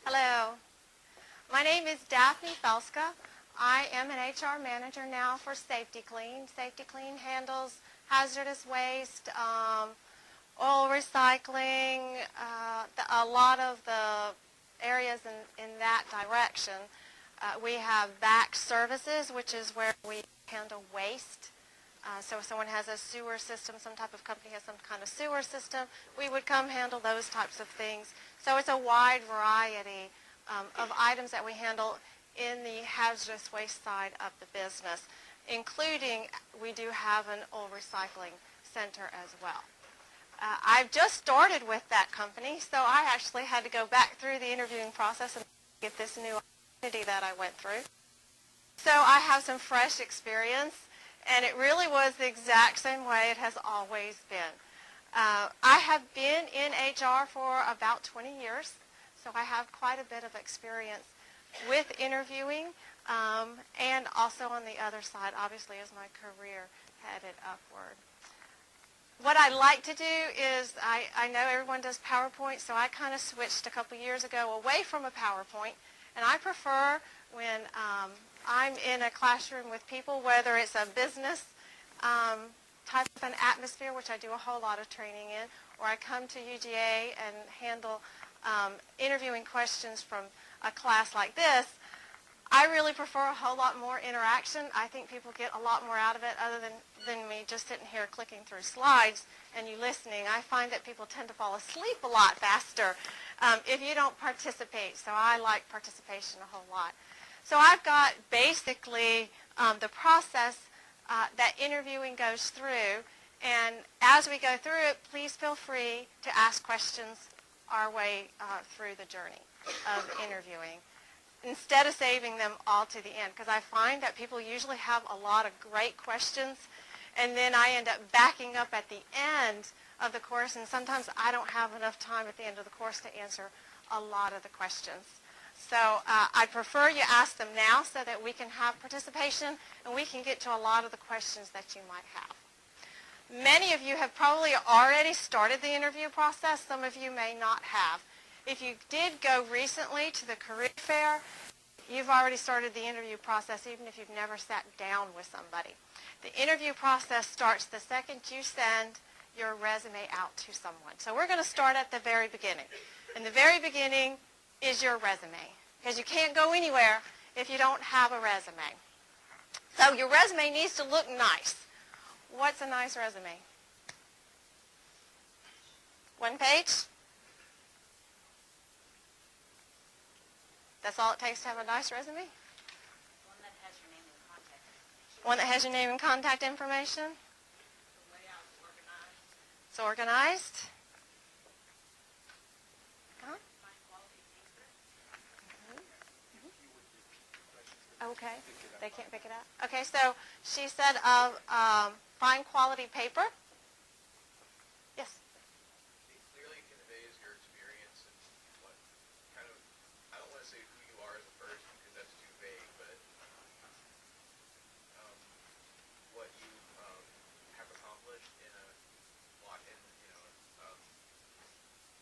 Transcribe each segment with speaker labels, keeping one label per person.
Speaker 1: Hello. My name is Daphne Felske. I am an HR manager now for Safety Clean. Safety Clean handles hazardous waste, oil recycling, a lot of the areas in that direction. We have back services, which is where we handle waste. So if someone has a sewer system, some type of company has some kind of sewer system, we would come handle those types of things. So it's a wide variety of items that we handle in the hazardous waste side of the business, including we do have an oil recycling center as well. I've just started with that company, so I actually had to go back through the interviewing process and get this new opportunity that I went through. So I have some fresh experience, and it really was the exact same way it has always been. I have been in HR for about 20 years, so I have quite a bit of experience with interviewing and also on the other side, obviously, as my career headed upward. What I like to do is, I know everyone does PowerPoint, so I kind of switched a couple years ago away from a PowerPoint, and I prefer when I'm in a classroom with people, whether it's a business type of an atmosphere, which I do a whole lot of training in, or I come to UGA and handle interviewing questions from a class like this. I really prefer a whole lot more interaction. I think people get a lot more out of it other than me just sitting here clicking through slides and you listening. I find that people tend to fall asleep a lot faster if you don't participate. So I like participation a whole lot. So I've got basically the process that interviewing goes through. And as we go through it, please feel free to ask questions our way through the journey of interviewing, instead of saving them all to the end, because I find that people usually have a lot of great questions, and then I end up backing up at the end of the course, and sometimes I don't have enough time at the end of the course to answer a lot of the questions. So I prefer you ask them now so that we can have participation and we can get to a lot of the questions that you might have. Many of you have probably already started the interview process. Some of you may not have. If you did go recently to the career fair, you've already started the interview process even if you've never sat down with somebody. The interview process starts the second you send your resume out to someone. So we're going to start at the very beginning. And the very beginning is your resume, because you can't go anywhere if you don't have a resume. So your resume needs to look nice. What's a nice resume? One page? That's all it takes to have a nice resume?
Speaker 2: One that has your name and contact information.
Speaker 1: One that has your name and contact information?
Speaker 2: The layout's organized.
Speaker 1: It's organized? Huh?
Speaker 2: Fine quality paper.
Speaker 1: Okay. They can't pick it up? Okay, so she said of fine quality paper. Yes?
Speaker 3: It clearly conveys your experience and what kind of, I don't want to say who you are as a person because that's too vague, but what you have accomplished in a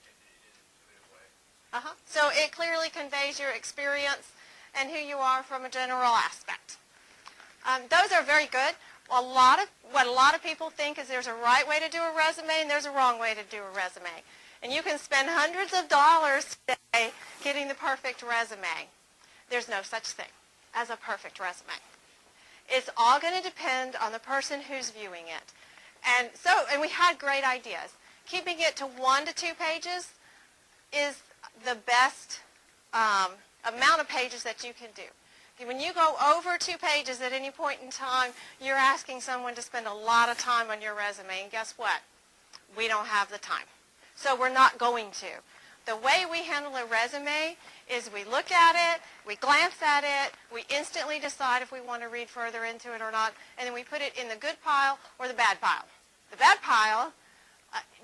Speaker 3: intuitive way.
Speaker 1: So it clearly conveys your experience and who you are from a general aspect. Those are very good. What a lot of people think is there's a right way to do a resume and there's a wrong way to do a resume. And you can spend hundreds of dollars today getting the perfect resume. There's no such thing as a perfect resume. It's all going to depend on the person who's viewing it. And we had great ideas. Keeping it to 1 to 2 pages is the best amount of pages that you can do. When you go over 2 pages at any point in time, you're asking someone to spend a lot of time on your resume. And guess what? We don't have the time. So we're not going to. The way we handle a resume is we look at it, we glance at it, we instantly decide if we want to read further into it or not, and then we put it in the good pile or the bad pile. The bad pile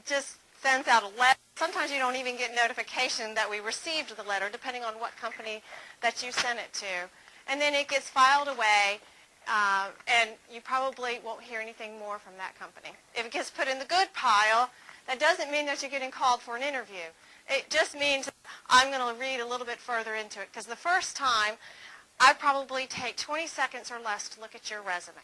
Speaker 1: just sends out a letter. Sometimes you don't even get notification that we received the letter, depending on what company that you sent it to. And then it gets filed away, and you probably won't hear anything more from that company. If it gets put in the good pile, that doesn't mean that you're getting called for an interview. It just means I'm going to read a little bit further into it because the first time, I'd probably take 20 seconds or less to look at your resume.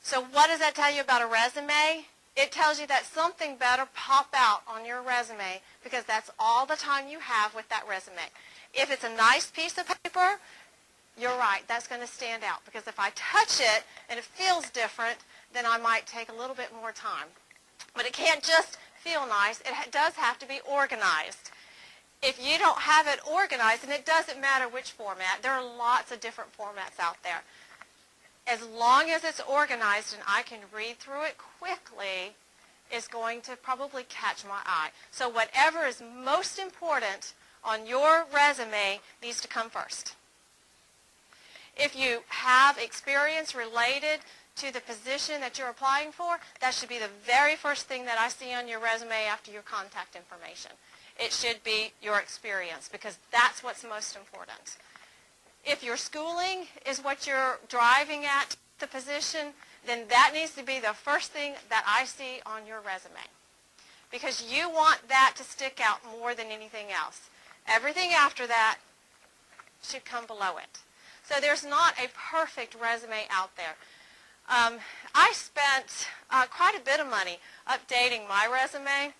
Speaker 1: So what does that tell you about a resume? It tells you that something better pop out on your resume because that's all the time you have with that resume. If it's a nice piece of paper, you're right, that's going to stand out because if I touch it and it feels different, then I might take a little bit more time. But it can't just feel nice, it does have to be organized. If you don't have it organized, and it doesn't matter which format, there are lots of different formats out there. As long as it's organized and I can read through it quickly, it's going to probably catch my eye. So whatever is most important on your resume needs to come first. If you have experience related to the position that you're applying for, that should be the very first thing that I see on your resume after your contact information. It should be your experience because that's what's most important. If your schooling is what you're driving at the position, then that needs to be the first thing that I see on your resume because you want that to stick out more than anything else. Everything after that should come below it. So there's not a perfect resume out there. I spent quite a bit of money updating my resume.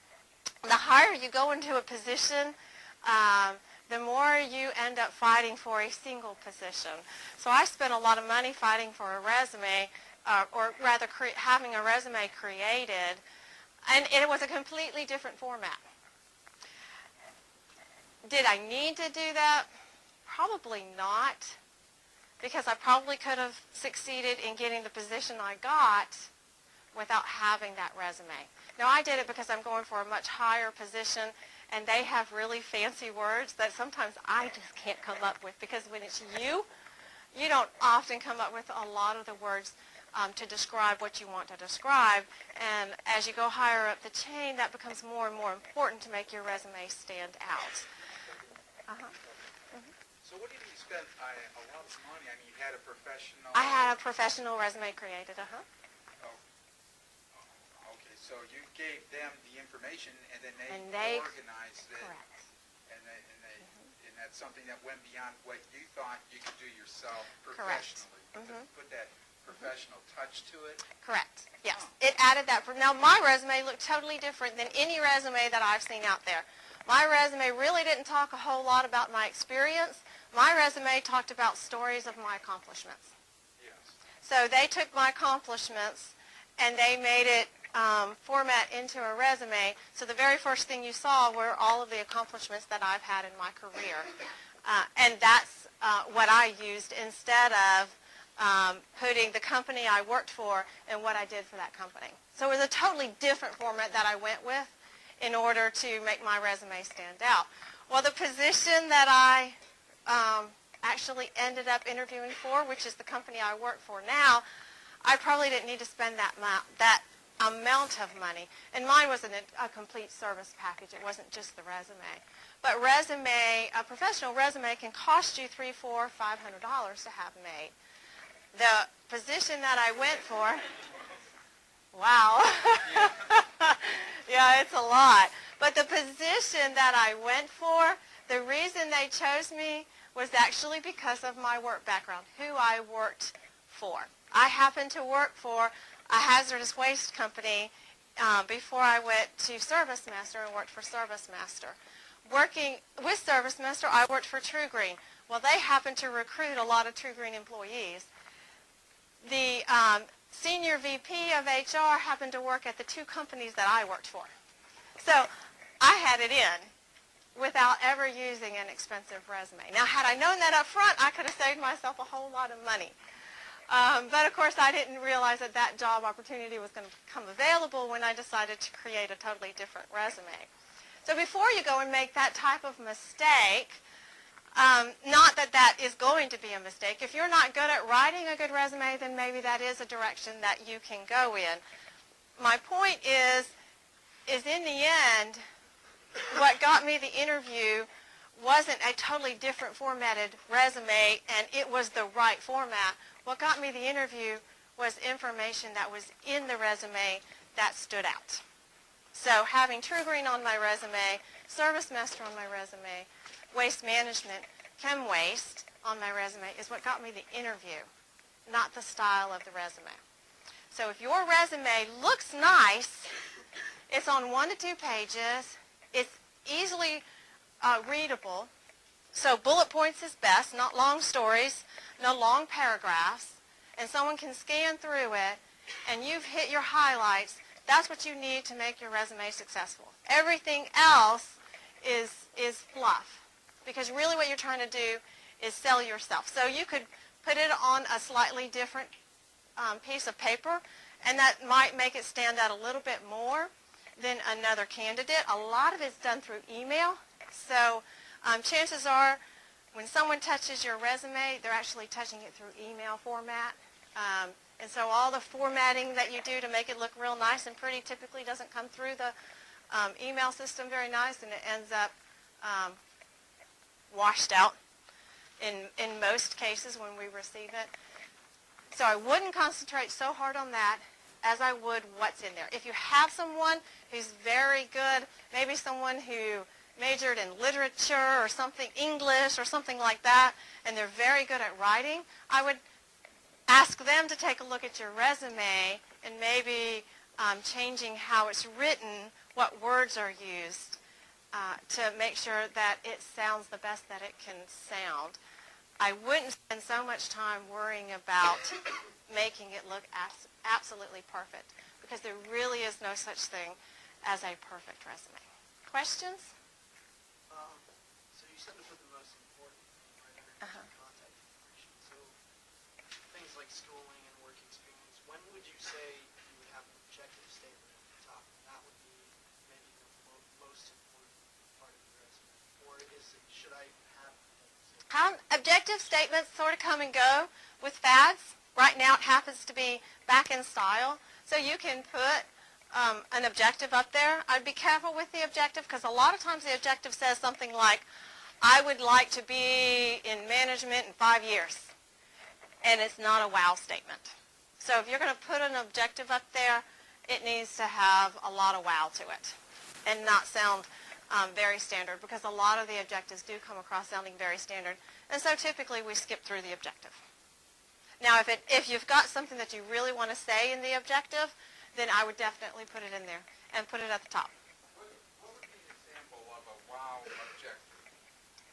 Speaker 1: The higher you go into a position, the more you end up fighting for a single position. So I spent a lot of money fighting for a resume, or rather having a resume created, and it was a completely different format. Did I need to do that? Probably not, because I probably could have succeeded in getting the position I got without having that resume. Now, I did it because I'm going for a much higher position, and they have really fancy words that sometimes I just can't come up with because when it's you don't often come up with a lot of the words to describe what you want to describe. And as you go higher up the chain, that becomes more and more important to make your resume stand out.
Speaker 4: So what did you spend a lot of money? I mean, you had a professional...
Speaker 1: I had a professional resume created,
Speaker 4: Okay, so you gave them the information, and then
Speaker 1: And
Speaker 4: they
Speaker 1: they-
Speaker 4: organized it.
Speaker 1: Correct.
Speaker 4: And that's something that went beyond what you thought you could do yourself
Speaker 1: Correct.
Speaker 4: professionally. Put that professional touch to it.
Speaker 1: Correct. Yes. It added that. Now, my resume looked totally different than any resume that I've seen out there. My resume really didn't talk a whole lot about my experience. My resume talked about stories of my accomplishments.
Speaker 4: Yes.
Speaker 1: So they took my accomplishments and they made it format into a resume. So the very first thing you saw were all of the accomplishments that I've had in my career. And that's what I used instead of putting the company I worked for and what I did for that company. So it was a totally different format that I went with in order to make my resume stand out. Well, the position that I actually ended up interviewing for, which is the company I work for now, I probably didn't need to spend that amount of money. And mine wasn't a complete service package. It wasn't just the resume. But a professional resume can cost you $300, $400, $500 to have made. The position that I went for, wow. Yeah, it's a lot. But the position that I went for, the reason they chose me was actually because of my work background, who I worked for. I happened to work for a hazardous waste company before I went to Service Master and worked for Service Master. Working with Service Master, I worked for True Green. Well, they happened to recruit a lot of True Green employees. The senior VP of HR happened to work at the two companies that I worked for. So I had it in without ever using an expensive resume. Now, had I known that up front, I could have saved myself a whole lot of money. But, of course, I didn't realize that that job opportunity was going to become available when I decided to create a totally different resume. So before you go and make that type of mistake, not that that is going to be a mistake. If you're not good at writing a good resume, then maybe that is a direction that you can go in. My point is in the end, what got me the interview wasn't a totally different formatted resume, and it was the right format. What got me the interview was information that was in the resume that stood out. So having True Green on my resume, Service Master on my resume, Waste Management, Chem Waste on my resume is what got me the interview, not the style of the resume. So if your resume looks nice, it's on 1 to 2 pages, it's easily readable, so bullet points is best, not long stories, no long paragraphs, and someone can scan through it, and you've hit your highlights. That's what you need to make your resume successful. Everything else is fluff, because really what you're trying to do is sell yourself. So you could put it on a slightly different piece of paper, and that might make it stand out a little bit more than another candidate. A lot of it's done through email, so chances are when someone touches your resume, they're actually touching it through email format. And so all the formatting that you do to make it look real nice and pretty typically doesn't come through the email system very nice, and it ends up washed out in most cases when we receive it. So I wouldn't concentrate so hard on that as I would what's in there. If you have someone who's very good, maybe someone who majored in literature or something, English or something like that, and they're very good at writing, I would ask them to take a look at your resume and maybe changing how it's written, what words are used, to make sure that it sounds the best that it can sound. I wouldn't spend so much time worrying about making it look absolutely perfect, because there really is no such thing as a perfect resume. Questions?
Speaker 5: So you said to put the most important thing right underneath contact information. So things like schooling and work experience, when would you say you would have an objective statement at the top? That would be maybe the most important part of the resume. Or should I have
Speaker 1: Objective statements sort of come and go with fads. Right now it happens to be back in style. So you can put an objective up there. I'd be careful with the objective, because a lot of times the objective says something like, I would like to be in management in 5 years. And it's not a wow statement. So if you're going to put an objective up there, it needs to have a lot of wow to it and not sound very standard, because a lot of the objectives do come across sounding very standard. And so typically we skip through the objective. Now if you've got something that you really want to say in the objective, then I would definitely put it in there and put it at the top.
Speaker 4: What would be an example of a wow objective?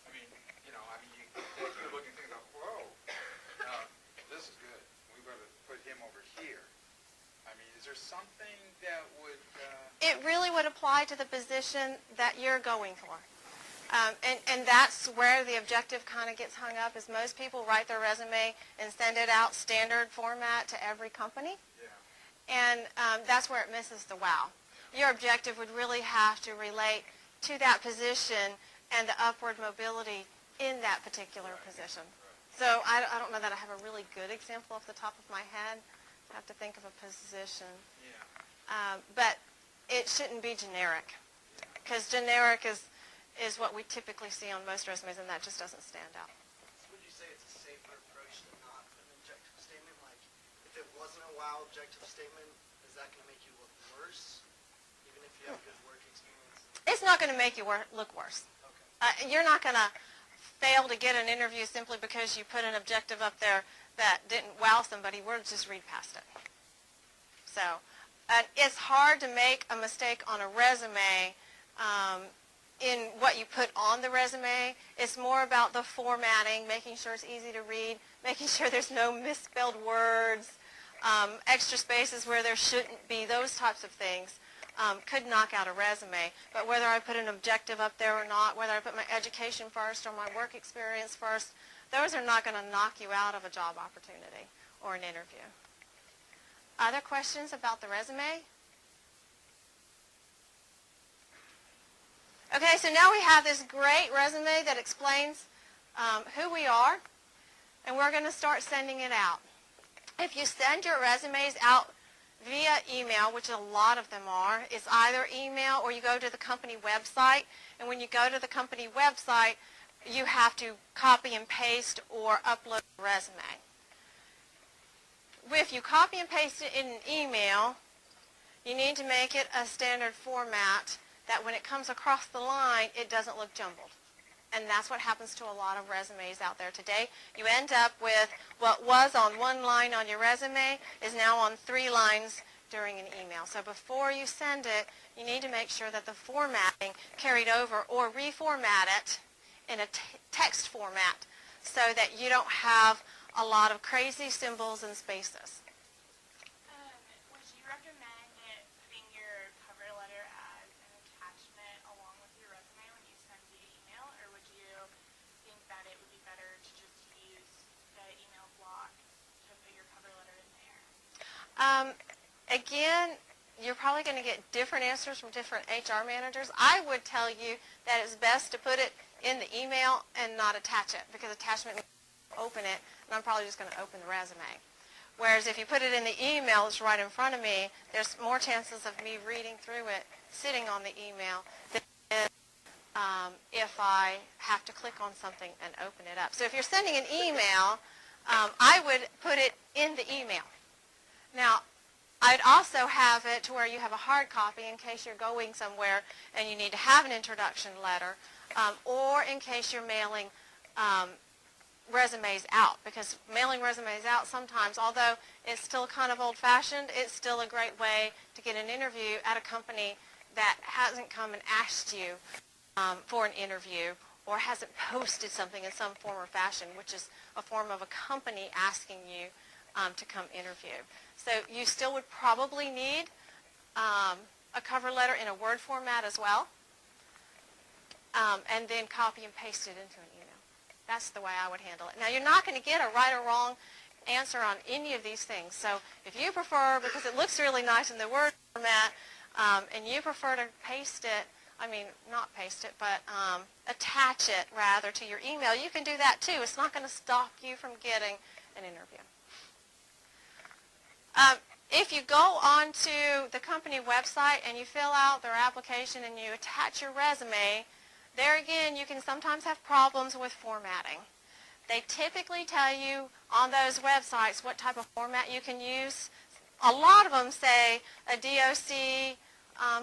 Speaker 4: I mean, you look and think about, whoa, this is good. We better put him over here. I mean, is there something that would...
Speaker 1: It really would apply to the position that you're going for. And that's where the objective kind of gets hung up, is most people write their resume and send it out standard format to every company.
Speaker 4: Yeah.
Speaker 1: And that's where it misses the wow. Your objective would really have to relate to that position and the upward mobility in that particular position. So I don't know that I have a really good example off the top of my head. I have to think of a position.
Speaker 4: Yeah.
Speaker 1: But it shouldn't be generic, because generic is what we typically see on most resumes, and that just doesn't stand out.
Speaker 5: So would you say it's a safer approach to not put an objective statement? Like, if it wasn't a wow objective statement, is that going to make you look worse, even if you have good work experience?
Speaker 1: It's not going to make you look worse.
Speaker 5: Okay.
Speaker 1: You're not going to fail to get an interview simply because you put an objective up there that didn't wow somebody. We'll just read past it. So it's hard to make a mistake on a resume in what you put on the resume. It's more about the formatting, making sure it's easy to read, making sure there's no misspelled words, extra spaces where there shouldn't be, those types of things could knock out a resume. But whether I put an objective up there or not, whether I put my education first or my work experience first, those are not going to knock you out of a job opportunity or an interview. Other questions about the resume? Okay, so now we have this great resume that explains who we are, and we're going to start sending it out. If you send your resumes out via email, which a lot of them are, it's either email or you go to the company website, and when you go to the company website, you have to copy and paste or upload the resume. If you copy and paste it in an email, you need to make it a standard format that when it comes across the line, it doesn't look jumbled. And that's what happens to a lot of resumes out there today. You end up with what was on one line on your resume is now on 3 lines during an email. So before you send it, you need to make sure that the formatting carried over or reformat it in a text format so that you don't have a lot of crazy symbols and spaces.
Speaker 6: Would you recommend putting your cover letter as an attachment along with your resume when you send via email, or would you think that it would be better to just use the email block to put your cover letter in there?
Speaker 1: Again, you're probably going to get different answers from different HR managers. I would tell you that it's best to put it in the email and not attach it, because attachment means open it, and I'm probably just going to open the resume. Whereas if you put it in the email, it's right in front of me, there's more chances of me reading through it sitting on the email than if I have to click on something and open it up. So if you're sending an email, I would put it in the email. Now, I'd also have it to where you have a hard copy in case you're going somewhere and you need to have an introduction letter, or in case you're mailing resumes out, because mailing resumes out sometimes, although it's still kind of old-fashioned, it's still a great way to get an interview at a company that hasn't come and asked you for an interview or hasn't posted something in some form or fashion, which is a form of a company asking you to come interview. So you still would probably need a cover letter in a Word format as well, and then copy and paste it into an email. That's the way I would handle it. Now, you're not going to get a right or wrong answer on any of these things. So if you prefer, because it looks really nice in the Word format, and you prefer to paste it, not paste it, but attach it, rather, to your email, you can do that, too. It's not going to stop you from getting an interview. If you go onto the company website and you fill out their application and you attach your resume, there again, you can sometimes have problems with formatting. They typically tell you on those websites what type of format you can use. A lot of them say a DOC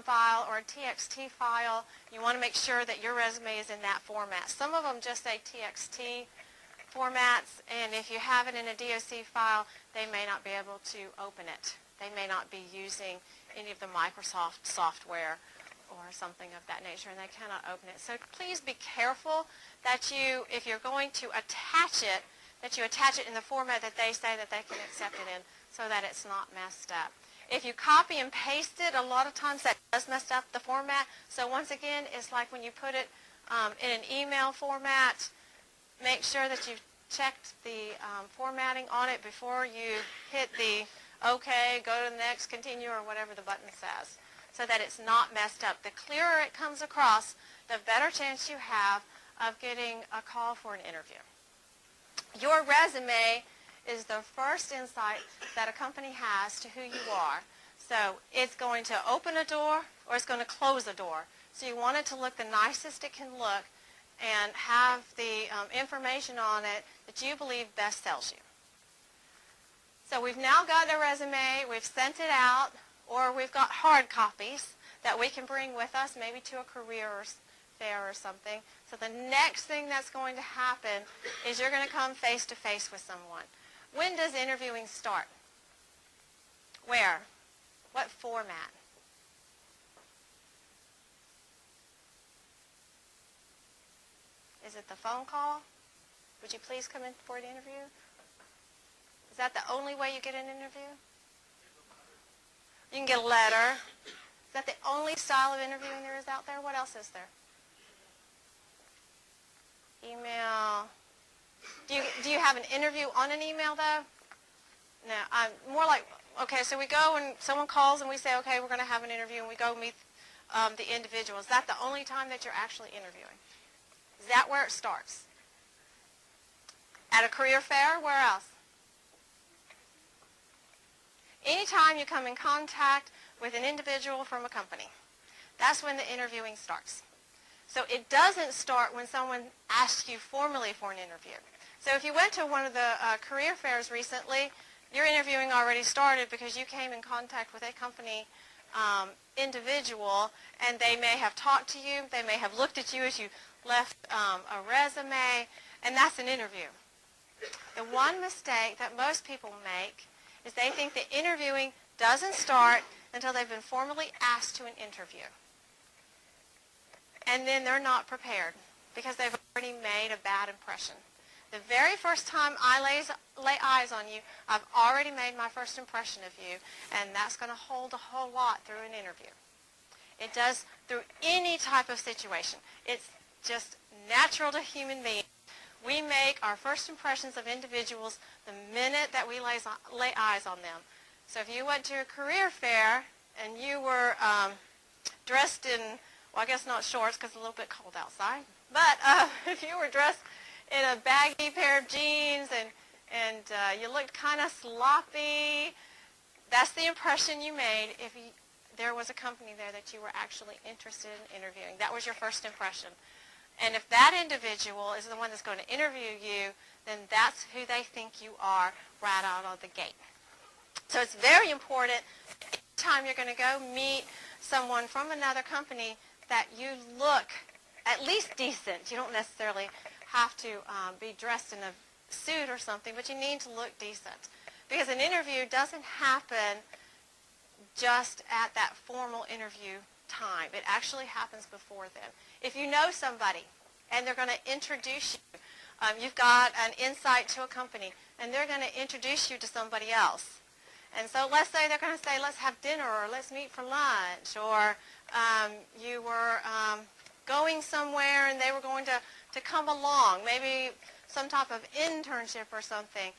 Speaker 1: file or a TXT file. You want to make sure that your resume is in that format. Some of them just say TXT formats, and if you have it in a DOC file, they may not be able to open it. They may not be using any of the Microsoft software or something of that nature, and they cannot open it. So please be careful that you, if you're going to attach it, that you attach it in the format that they say that they can accept it in, so that it's not messed up. If you copy and paste it, a lot of times that does mess up the format. So once again, it's like when you put it in an email format, make sure that you've checked the formatting on it before you hit the OK, go to the next, continue, or whatever the button says, so that it's not messed up. The clearer it comes across, the better chance you have of getting a call for an interview. Your resume is the first insight that a company has to who you are. So it's going to open a door or it's going to close a door. So you want it to look the nicest it can look and have the information on it that you believe best sells you. So we've now got a resume, we've sent it out, or we've got hard copies that we can bring with us, maybe to a career fair or something. So the next thing that's going to happen is you're going to come face to face with someone. When does interviewing start? Where? What format? Is it the phone call? Would you please come in for an interview? Is that the only way you get an interview? You can get a letter. Is that the only style of interviewing there is out there? What else is there? Email. Do you have an interview on an email, though? No, I'm more like, okay, so we go and someone calls and we say, okay, we're going to have an interview, and we go meet the individual. Is that the only time that you're actually interviewing? Is that where it starts? At a career fair? Where else? Anytime you come in contact with an individual from a company, that's when the interviewing starts. So it doesn't start when someone asks you formally for an interview. So if you went to one of the career fairs recently, your interviewing already started because you came in contact with a company individual, and they may have talked to you, they may have looked at you as you left a resume, and that's an interview. The one mistake that most people make is they think that interviewing doesn't start until they've been formally asked to an interview. And then they're not prepared because they've already made a bad impression. The very first time I lay eyes on you, I've already made my first impression of you, and that's going to hold a whole lot through an interview. It does through any type of situation. It's just natural to human beings. We make our first impressions of individuals the minute that we lay eyes on them. So if you went to a career fair and you were dressed in, well, I guess not shorts because it's a little bit cold outside, but if you were dressed in a baggy pair of jeans and you looked kind of sloppy, that's the impression you made if there was a company there that you were actually interested in interviewing. That was your first impression. And if that individual is the one that's going to interview you, then that's who they think you are right out of the gate. So it's very important anytime you're going to go meet someone from another company that you look at least decent. You don't necessarily have to be dressed in a suit or something, but you need to look decent. Because an interview doesn't happen just at that formal interview time. It actually happens before then. If you know somebody and they're going to introduce you, you've got an insight to a company, and they're going to introduce you to somebody else. And so let's say they're going to say, let's have dinner, or let's meet for lunch, or you were going somewhere and they were going to come along, maybe some type of internship or something.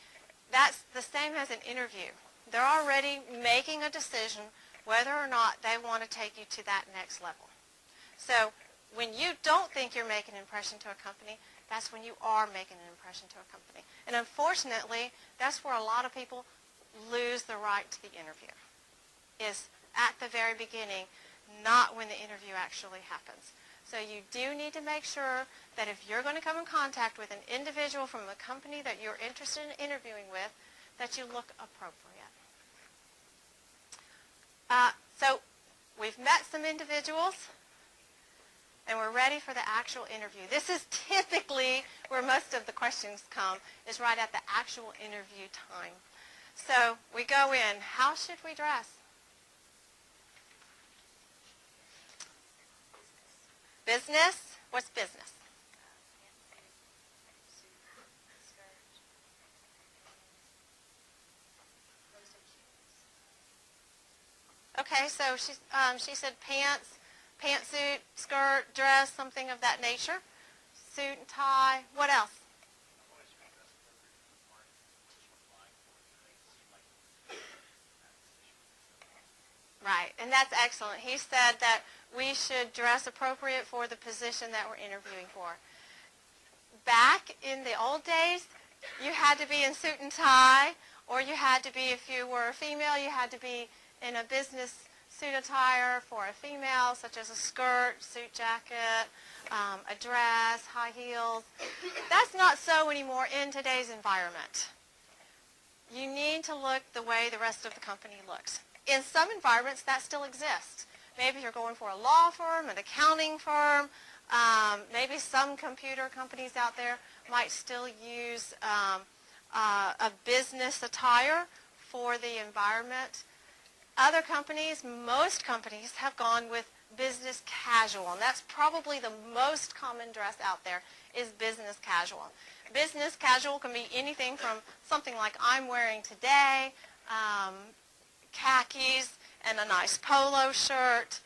Speaker 1: That's the same as an interview. They're already making a decision whether or not they want to take you to that next level. So when you don't think you're making an impression to a company, that's when you are making an impression to a company. And unfortunately, that's where a lot of people lose the right to the interview, is at the very beginning, not when the interview actually happens. So you do need to make sure that if you're going to come in contact with an individual from a company that you're interested in interviewing with, that you look appropriate. So we've met some individuals, and we're ready for the actual interview. This is typically where most of the questions come, is right at the actual interview time. So we go in. How should we dress? Business? What's business? Okay, so she said pants, pantsuit, skirt, dress, something of that nature. Suit and tie. What else? Right, and that's excellent. He said that we should dress appropriate for the position that we're interviewing for. Back in the old days, you had to be in suit and tie, or you had to be, if you were a female, you had to be in a business suit attire for a female, such as a skirt, suit jacket, a dress, high heels. That's not so anymore in today's environment. You need to look the way the rest of the company looks. In some environments, that still exists. Maybe you're going for a law firm, an accounting firm. Maybe some computer companies out there might still use a business attire for the environment. Other companies, most companies, have gone with business casual, and that's probably the most common dress out there, is business casual. Business casual can be anything from something like I'm wearing today, khakis and a nice polo shirt,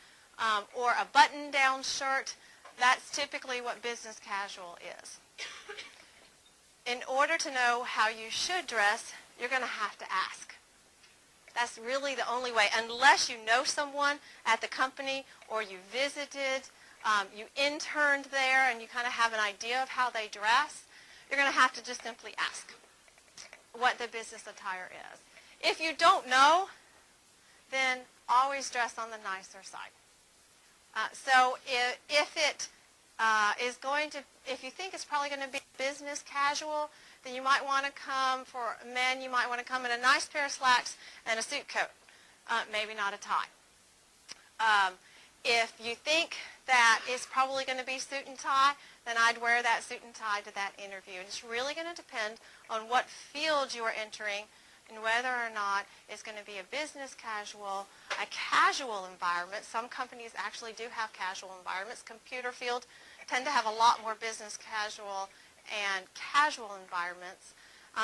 Speaker 1: or a button-down shirt. That's typically what business casual is. In order to know how you should dress, you're going to have to ask. That's really the only way. Unless you know someone at the company, or you visited, you interned there, and you kind of have an idea of how they dress, you're going to have to just simply ask what the business attire is. If you don't know, then always dress on the nicer side. So if it is going to, if you think it's probably going to be business casual, then you might want to come, for men, you might want to come in a nice pair of slacks and a suit coat, maybe not a tie. If you think that it's probably going to be suit and tie, then I'd wear that suit and tie to that interview. And it's really going to depend on what field you are entering and whether or not it's going to be a business casual, a casual environment. Some companies actually do have casual environments. Computer field tend to have a lot more business casual and casual environments.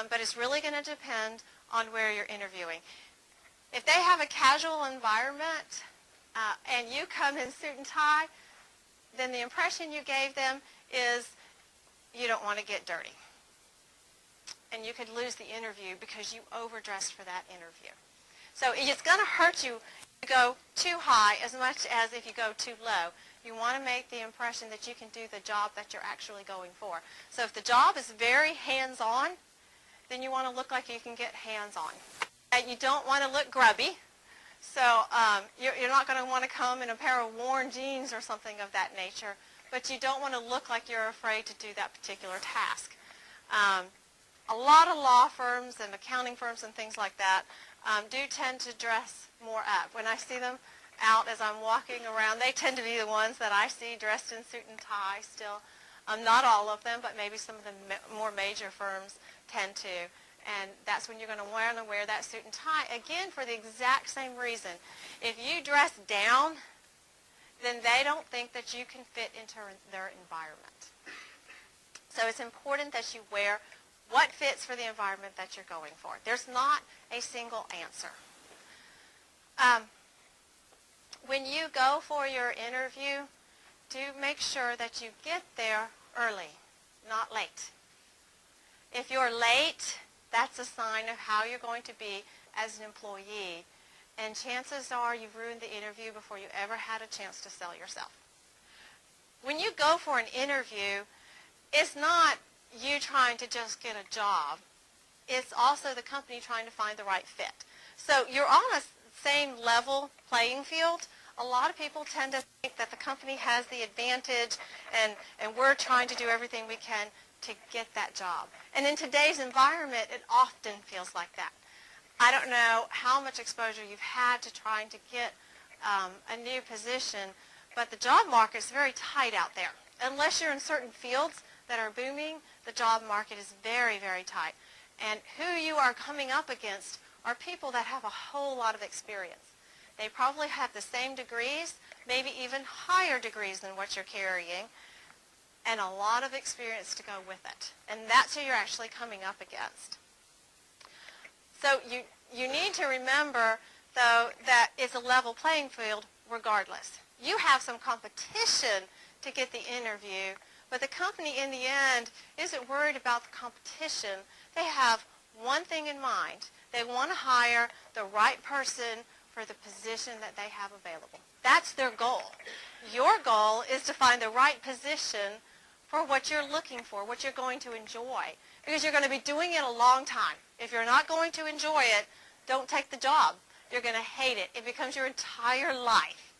Speaker 1: But it's really going to depend on where you're interviewing. If they have a casual environment and you come in suit and tie, then the impression you gave them is you don't want to get dirty. And you could lose the interview because you overdressed for that interview. So it's going to hurt you if you go too high as much as if you go too low. You want to make the impression that you can do the job that you're actually going for. So if the job is very hands-on, then you want to look like you can get hands-on. And you don't want to look grubby. So you're not going to want to come in a pair of worn jeans or something of that nature, but you don't want to look like you're afraid to do that particular task. A lot of law firms and accounting firms and things like that do tend to dress more up. When I see them out as I'm walking around, they tend to be the ones that I see dressed in suit and tie still. Not all of them, but maybe some of the more major firms tend to. And that's when you're going to want to wear that suit and tie, again, for the exact same reason. If you dress down, then they don't think that you can fit into their environment. So it's important that you wear what fits for the environment that you're going for. There's not a single answer. When you go for your interview, do make sure that you get there early, not late. If you're late, that's a sign of how you're going to be as an employee. And chances are you've ruined the interview before you ever had a chance to sell yourself. When you go for an interview, it's not you trying to just get a job. It's also the company trying to find the right fit. So you're on a same level playing field. A lot of people tend to think that the company has the advantage and we're trying to do everything we can to get that job. And in today's environment, it often feels like that. I don't know how much exposure you've had to trying to get a new position, but the job market is very tight out there. Unless you're in certain fields that are booming, the job market is very, very tight. And who you are coming up against are people that have a whole lot of experience. They probably have the same degrees, maybe even higher degrees than what you're carrying, and a lot of experience to go with it. And that's who you're actually coming up against. So you need to remember, though, that it's a level playing field regardless. You have some competition to get the interview, but the company in the end isn't worried about the competition. They have one thing in mind. They want to hire the right person for the position that they have available. That's their goal. Your goal is to find the right position for what you're looking for, what you're going to enjoy, because you're going to be doing it a long time. If you're not going to enjoy it, don't take the job. You're going to hate it. It becomes your entire life.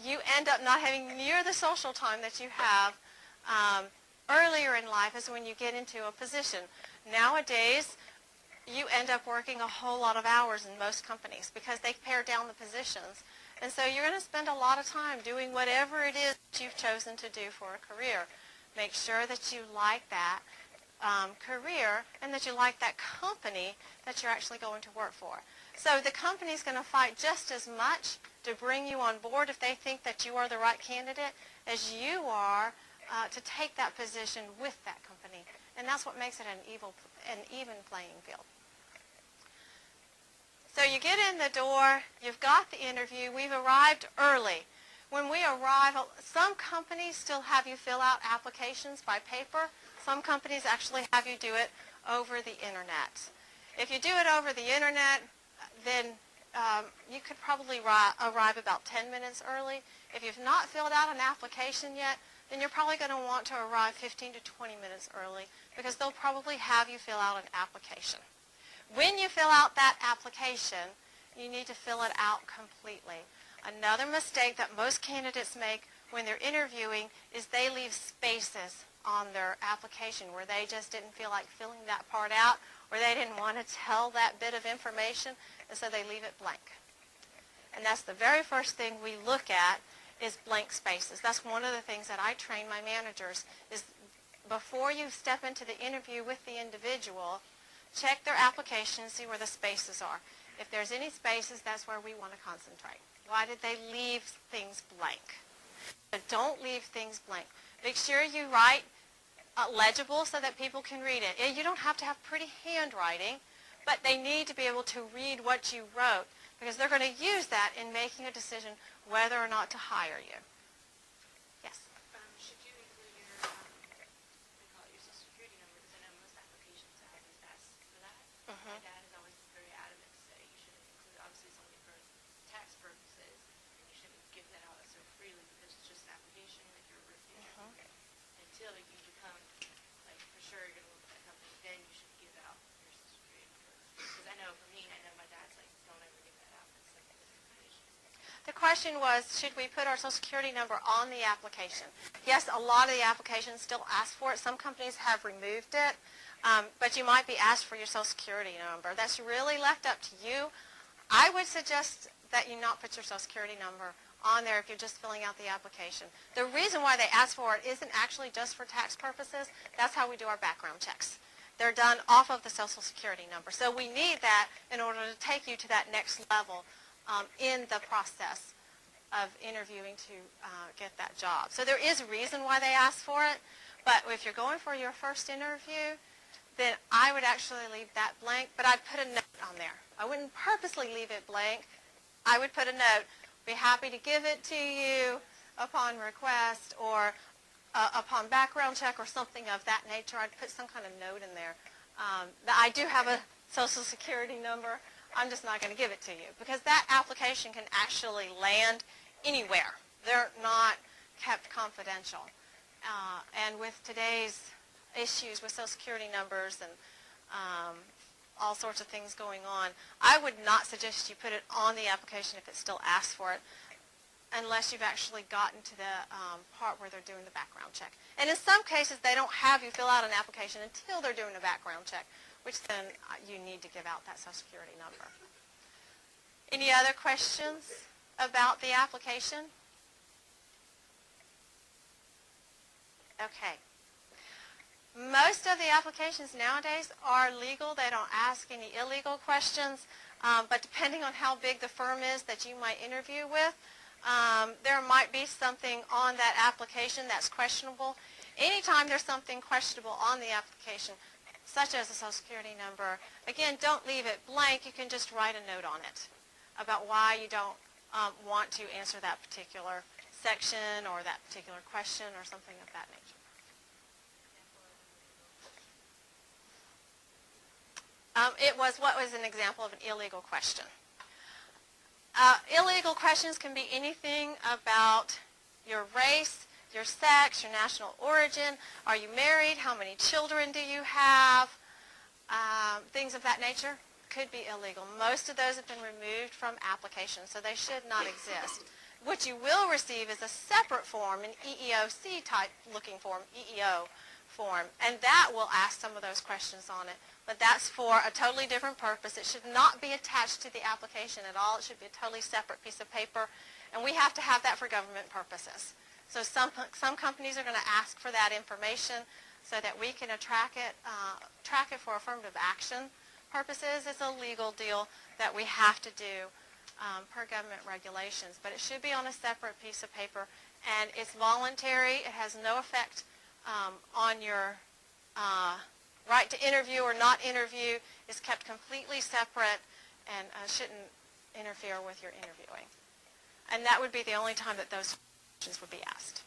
Speaker 1: You end up not having near the social time that you have earlier in life as when you get into a position. Nowadays, you end up working a whole lot of hours in most companies because they pare down the positions. And so you're going to spend a lot of time doing whatever it is that you've chosen to do for a career. Make sure that you like that career and that you like that company that you're actually going to work for. So the company's going to fight just as much to bring you on board if they think that you are the right candidate as you are to take that position with that company. And that's what makes it an even playing field. So you get in the door, you've got the interview, we've arrived early. When we arrive, some companies still have you fill out applications by paper. Some companies actually have you do it over the internet. If you do it over the internet, then you could probably arrive about 10 minutes early. If you've not filled out an application yet, then you're probably going to want to arrive 15 to 20 minutes early because they'll probably have you fill out an application. When you fill out that application, you need to fill it out completely. Another mistake that most candidates make when they're interviewing is they leave spaces on their application where they just didn't feel like filling that part out or they didn't want to tell that bit of information, and so they leave it blank. And that's the very first thing we look at is blank spaces. That's one of the things that I train my managers is before you step into the interview with the individual, check their application and see where the spaces are. If there's any spaces, that's where we want to concentrate. Why did they leave things blank? But don't leave things blank. Make sure you write legible so that people can read it. You don't have to have pretty handwriting, but they need to be able to read what you wrote because they're going to use that in making a decision whether or not to hire you. Yes?
Speaker 2: Should you include your, they call it your social security number, because I know most applications always ask for that. My dad has always been very adamant to say you shouldn't include, obviously it's only for tax purposes, and you shouldn't give that out so freely because it's just an application that you're interviewing. Until you become, like, for sure you're going to work with that company, then you should give out your social security number. Because I know for me, I know my dad's like, don't ever give that out. It's like this information.
Speaker 1: The question was, should we put our Social Security number on the application? Yes, a lot of the applications still ask for it. Some companies have removed it, but you might be asked for your Social Security number. That's really left up to you. I would suggest that you not put your Social Security number on there if you're just filling out the application. The reason why they ask for it isn't actually just for tax purposes. That's how we do our background checks. They're done off of the Social Security number. So we need that in order to take you to that next level in the process of interviewing to get that job. So there is a reason why they ask for it, but if you're going for your first interview, then I would actually leave that blank, but I'd put a note on there. I wouldn't purposely leave it blank. I would put a note, be happy to give it to you upon request or upon background check or something of that nature. I'd put some kind of note in there. I do have a Social Security number. I'm just not going to give it to you because that application can actually land anywhere. They're not kept confidential. And with today's issues with Social Security numbers and all sorts of things going on, I would not suggest you put it on the application if it still asks for it unless you've actually gotten to the part where they're doing the background check. And in some cases, they don't have you fill out an application until they're doing a background check, which then you need to give out that Social Security number. Any other questions about the application? Okay. Most of the applications nowadays are legal. They don't ask any illegal questions, but depending on how big the firm is that you might interview with, there might be something on that application that's questionable. Anytime there's something questionable on the application, such as a Social Security number, again, don't leave it blank. You can just write a note on it about why you don't want to answer that particular section or that particular question or something of that nature. What was an example of an illegal question? Illegal questions can be anything about your race, your sex, your national origin. Are you married? How many children do you have? Things of that nature could be illegal. Most of those have been removed from applications, so they should not exist. What you will receive is a separate form, an EEOC type looking form, EEO form, and that will ask some of those questions on it. But that's for a totally different purpose. It should not be attached to the application at all. It should be a totally separate piece of paper, and we have to have that for government purposes. So some companies are going to ask for that information so that we can track it for affirmative action purposes. It's a legal deal that we have to do per government regulations, but it should be on a separate piece of paper, and it's voluntary. It has no effect on your right to interview or not interview. Is kept completely separate and shouldn't interfere with your interviewing. And that would be the only time that those questions would be asked.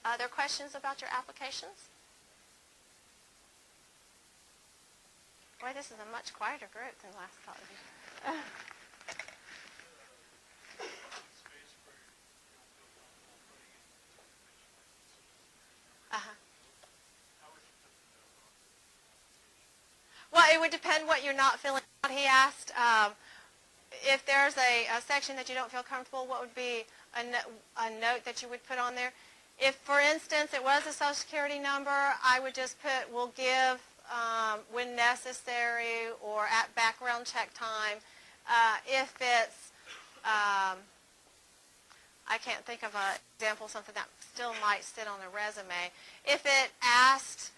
Speaker 1: Other questions about your applications? Boy, this is a much quieter group than last time. Well, it would depend what you're not filling out. He asked if there's a section that you don't feel comfortable, what would be a note that you would put on there? If, for instance, it was a Social Security number, I would just put, "will give when necessary," or "at background check time." If it's I can't think of an example of something that still might sit on a resume. If it asked,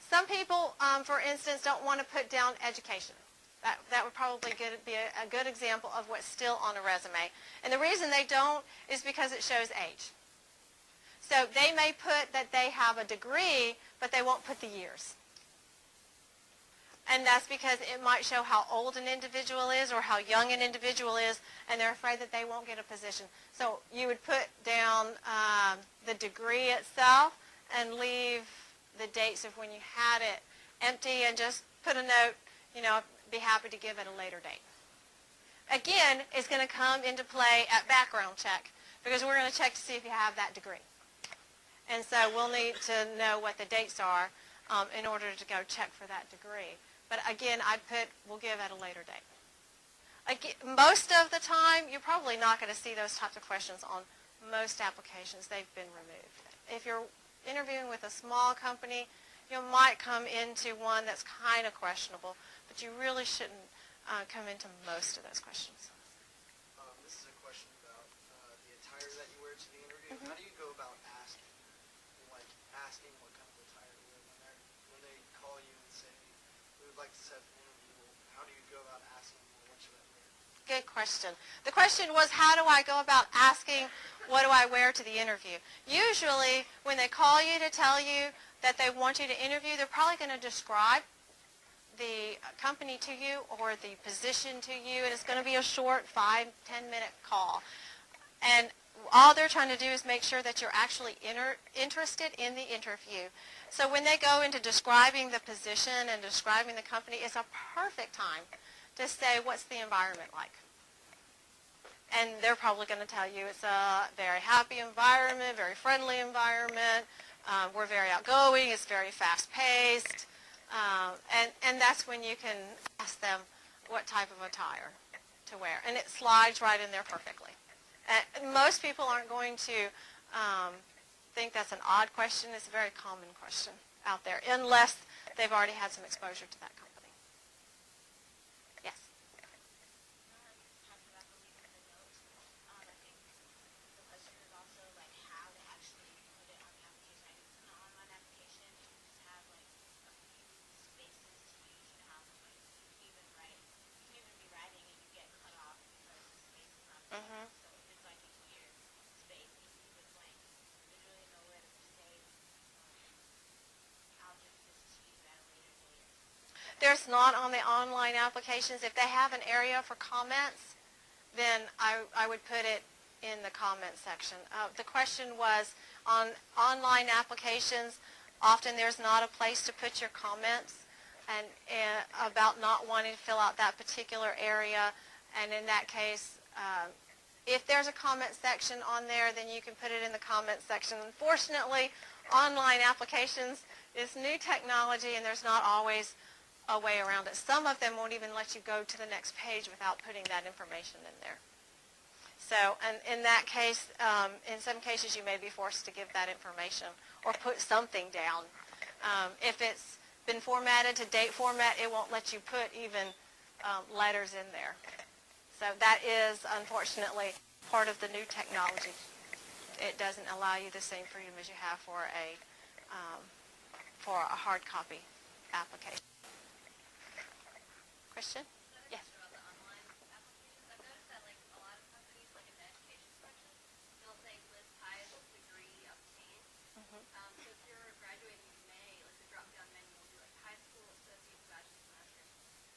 Speaker 1: some people, for instance, don't want to put down education. That would probably be a good example of what's still on a resume. And the reason they don't is because it shows age. So they may put that they have a degree, but they won't put the years. And that's because it might show how old an individual is or how young an individual is, and they're afraid that they won't get a position. So you would put down the degree itself and leave the dates of when you had it empty and just put a note, be happy to give at a later date. Again, it's going to come into play at background check because we're going to check to see if you have that degree. And so we'll need to know what the dates are in order to go check for that degree. But again, we'll give at a later date. Again, most of the time, you're probably not going to see those types of questions on most applications. They've been removed. If you're interviewing with a small company, you might come into one that's kind of questionable, but you really shouldn't come into most of those questions.
Speaker 5: This is a question about the attire that you wear to the interview. How do you go about asking what kind of attire to wear when they call you and say, we would like to set an interview? How do you go about asking, well, what should I wear?
Speaker 1: Good question. The question was, how do I go about asking, what do I wear to the interview? Usually, when they call you to tell you that they want you to interview, they're probably going to describe the company to you or the position to you, and it's going to be a short 5-10-minute call. And all they're trying to do is make sure that you're actually interested in the interview. So when they go into describing the position and describing the company, it's a perfect time to say, what's the environment like? And they're probably going to tell you it's a very happy environment, very friendly environment. We're very outgoing. It's very fast-paced. And that's when you can ask them what type of attire to wear. And it slides right in there perfectly. And most people aren't going to think that's an odd question. It's a very common question out there, unless they've already had some exposure to that company. Yes?
Speaker 2: Talking about the leaving the notes, I think the question is also like how to actually put it on the application. I think it's an online application. You can just have like a few spaces to use. You know how like you can even be writing and you get cut off because the space is not filled.
Speaker 1: Mm-hmm.
Speaker 2: So if it's like a clear space, you can leave it blank. There's really nowhere to say I'll give this to you at a later date.
Speaker 1: There's not on the online applications. If they have an area for comments, then I would put it in the comment section. The question was, on online applications, often there's not a place to put your comments and about not wanting to fill out that particular area. And in that case, if there's a comment section on there, then you can put it in the comment section. Unfortunately, online applications is new technology, and there's not always a way around it. Some of them won't even let you go to the next page without putting that information in there. So, and in that case, in some cases, you may be forced to give that information or put something down. If it's been formatted to date format, it won't let you put even letters in there. So that is, unfortunately, part of the new technology. It doesn't allow you the same freedom as you have for a hard copy application. Question? Yes.
Speaker 2: About the online applications, I've noticed that like a lot of companies, like in the education section, they'll say list highest degree obtained.
Speaker 1: Mm-hmm.
Speaker 2: So if you're graduating in May, like the drop-down menu will be like high school, associate's, bachelor's, master's.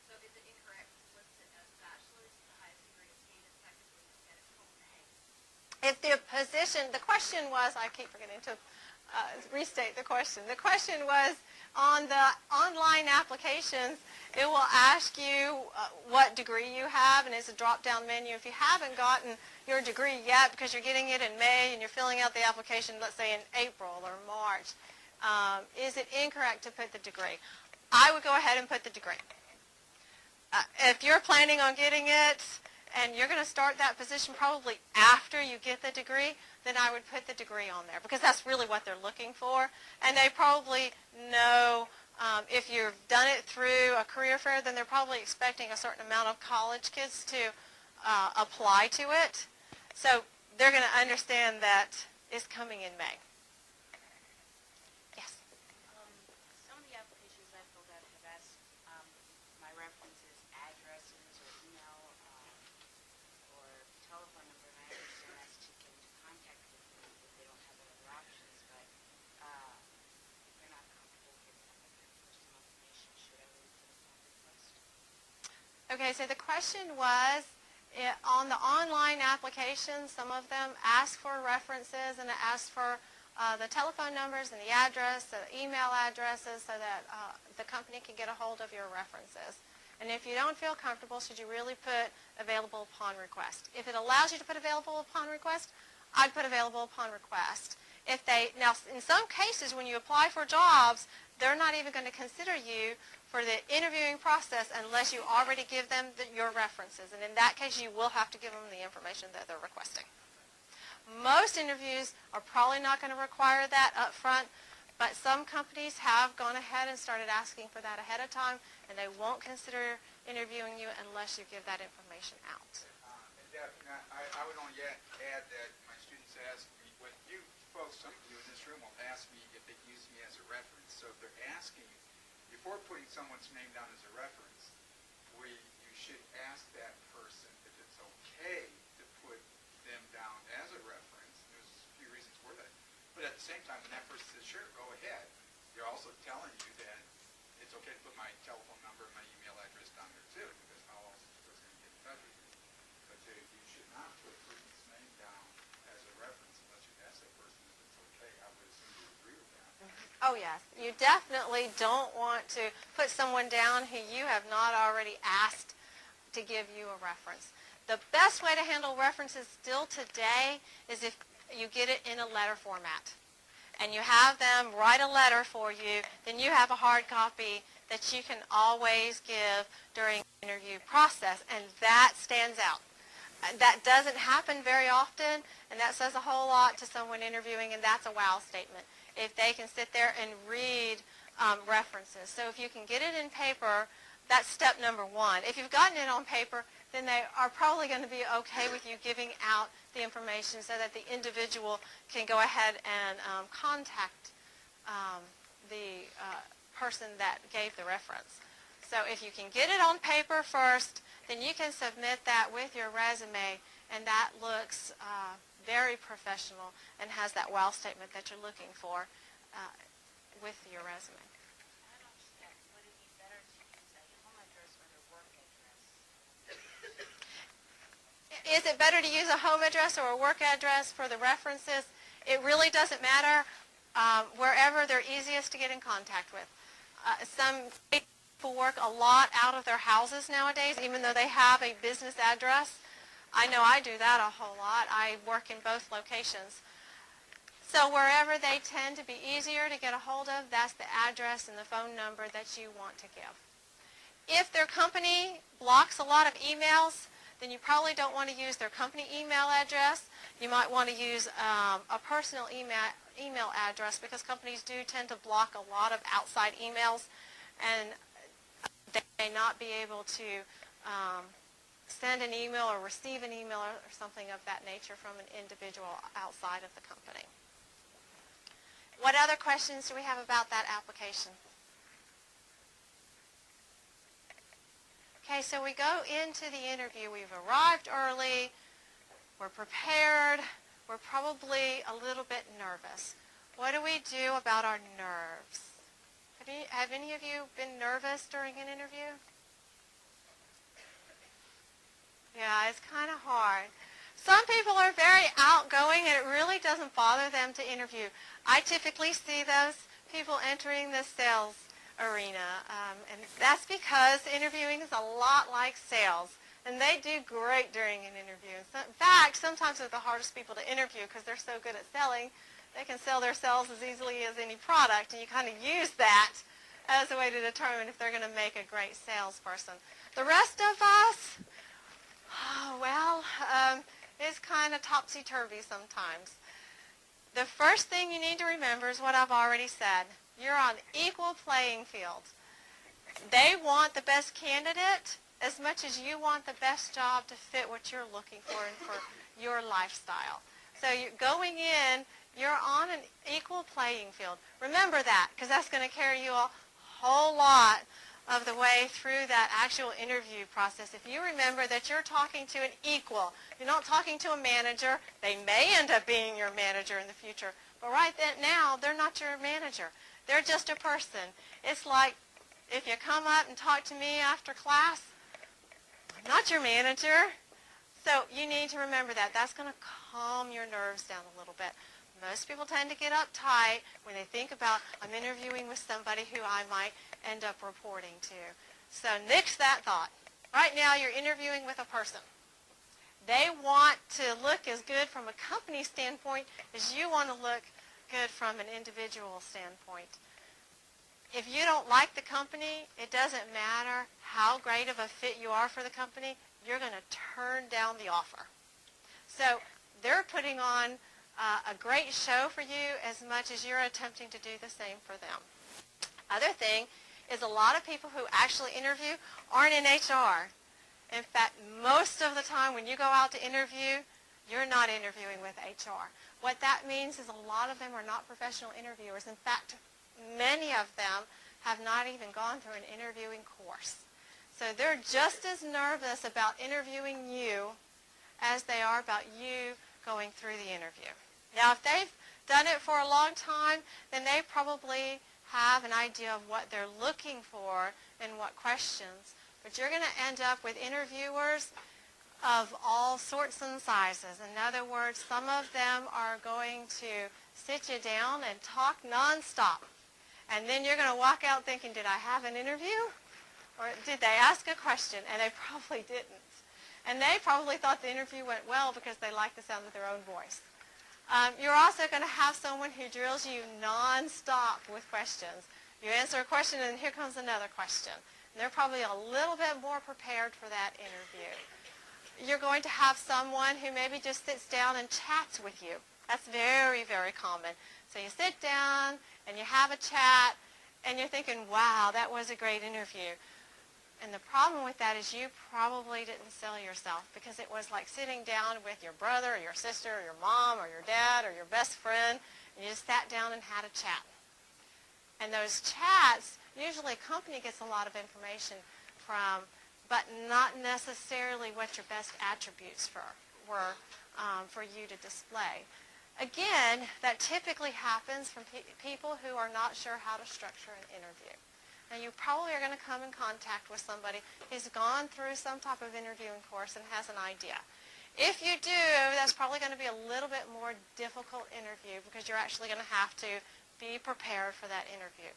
Speaker 2: So is it incorrect to list it as bachelor's, the highest degree obtained is technically instead until May?
Speaker 1: If the position, the question was, I keep forgetting to restate the question. The question was, on the online applications, it will ask you what degree you have, and it's a drop-down menu. If you haven't gotten your degree yet because you're getting it in May and you're filling out the application, let's say in April or March, is it incorrect to put the degree? I would go ahead and put the degree. If you're planning on getting it and you're going to start that position probably after you get the degree, then I would put the degree on there because that's really what they're looking for. And they probably know If you've done it through a career fair, then they're probably expecting a certain amount of college kids to apply to it. So they're going to understand that it's coming in May. Yes?
Speaker 2: Some of the applications I filled out have asked my references, addresses, or email, or telephone number, and I understand that's to get into contact with me if they don't have other options, but if they're not comfortable giving up their personal information, should I really put a phone request?
Speaker 1: Okay, so the question was, on the online applications, some of them ask for references and it asks for the telephone numbers and the address, the email addresses, so that the company can get a hold of your references. And if you don't feel comfortable, should you really put available upon request? If it allows you to put available upon request, I'd put available upon request. Now, in some cases, when you apply for jobs, they're not even going to consider you for the interviewing process unless you already give them your references. And in that case, you will have to give them the information that they're requesting. Most interviews are probably not going to require that up front, but some companies have gone ahead and started asking for that ahead of time, and they won't consider interviewing you unless you give that information out.
Speaker 4: And Daphne, I would only add that my students ask me, what you folks, some of you in this room will ask me if they use me as a reference. So if they're asking, before putting someone's name down as a reference, you should ask that person if it's okay to put them down as a reference. There's a few reasons for that. But at the same time, when that person says, sure, go ahead, they're also telling you that it's okay to put my telephone number and my email address down there too, because how else is the person going to get in touch with you? But you should not put a person's name down as a reference unless you ask that person if it's okay. I would assume you agree with that.
Speaker 1: Oh, yes. You definitely don't want to put someone down who you have not already asked to give you a reference. The best way to handle references still today is if you get it in a letter format and you have them write a letter for you, then you have a hard copy that you can always give during the interview process, and that stands out. That doesn't happen very often, and that says a whole lot to someone interviewing, and that's a wow statement if they can sit there and read references. So if you can get it in paper, that's step number one. If you've gotten it on paper, then they are probably going to be okay with you giving out the information so that the individual can go ahead and contact the person that gave the reference. So if you can get it on paper first, then you can submit that with your resume, and that looks very professional and has that wow statement that you're looking for with your resume.
Speaker 2: I don't understand. Would it be better to use a home address or a work address?
Speaker 1: Is it better to use a home address or a work address for the references? It really doesn't matter. Wherever they're easiest to get in contact with. Some people work a lot out of their houses nowadays, even though they have a business address. I know I do that a whole lot. I work in both locations. So wherever they tend to be easier to get a hold of, that's the address and the phone number that you want to give. If their company blocks a lot of emails, then you probably don't want to use their company email address. You might want to use a personal email address, because companies do tend to block a lot of outside emails, and they may not be able to send an email or receive an email or something of that nature from an individual outside of the company. What other questions do we have about that application? Okay, so we go into the interview. We've arrived early. We're prepared. We're probably a little bit nervous. What do we do about our nerves? Have any of you been nervous during an interview? Yeah, it's kind of hard. Some people are very outgoing, and it really doesn't bother them to interview. I typically see those people entering the sales arena, and that's because interviewing is a lot like sales, and they do great during an interview. In fact, sometimes they're the hardest people to interview because they're so good at selling. They can sell themselves as easily as any product, and you kind of use that as a way to determine if they're going to make a great salesperson. The rest of us, it's kind of topsy-turvy sometimes. The first thing you need to remember is what I've already said. You're on equal playing field. They want the best candidate as much as you want the best job to fit what you're looking for and for your lifestyle. So you're going in, you're on an equal playing field. Remember that, because that's going to carry you a whole lot of the way through that actual interview process. If you remember that you're talking to an equal, you're not talking to a manager. They may end up being your manager in the future, but right then now, they're not your manager. They're just a person. It's like if you come up and talk to me after class, I'm not your manager. So you need to remember that. That's going to calm your nerves down a little bit. Most people tend to get uptight when they think about, I'm interviewing with somebody who I might end up reporting to. So nix that thought. Right now you're interviewing with a person. They want to look as good from a company standpoint as you want to look good from an individual standpoint. If you don't like the company, it doesn't matter how great of a fit you are for the company, you're going to turn down the offer. So they're putting on a great show for you as much as you're attempting to do the same for them. Other thing is a lot of people who actually interview aren't in HR. In fact, most of the time when you go out to interview, you're not interviewing with HR. What that means is a lot of them are not professional interviewers. In fact, many of them have not even gone through an interviewing course. So they're just as nervous about interviewing you as they are about you going through the interview. Now, if they've done it for a long time, then they probably have an idea of what they're looking for and what questions. But you're going to end up with interviewers of all sorts and sizes. In other words, some of them are going to sit you down and talk nonstop. And then you're going to walk out thinking, did I have an interview? Or did they ask a question? And they probably didn't. And they probably thought the interview went well because they liked the sound of their own voice. You're also going to have someone who drills you nonstop with questions. You answer a question and here comes another question. And they're probably a little bit more prepared for that interview. You're going to have someone who maybe just sits down and chats with you. That's very, very common. So you sit down and you have a chat and you're thinking, wow, that was a great interview. And the problem with that is you probably didn't sell yourself because it was like sitting down with your brother or your sister or your mom or your dad or your best friend and you just sat down and had a chat. And those chats, usually a company gets a lot of information from, but not necessarily what your best attributes were for you to display. Again, that typically happens from people who are not sure how to structure an interview. Now, you probably are going to come in contact with somebody who's gone through some type of interviewing course and has an idea. If you do, that's probably going to be a little bit more difficult interview because you're actually going to have to be prepared for that interview.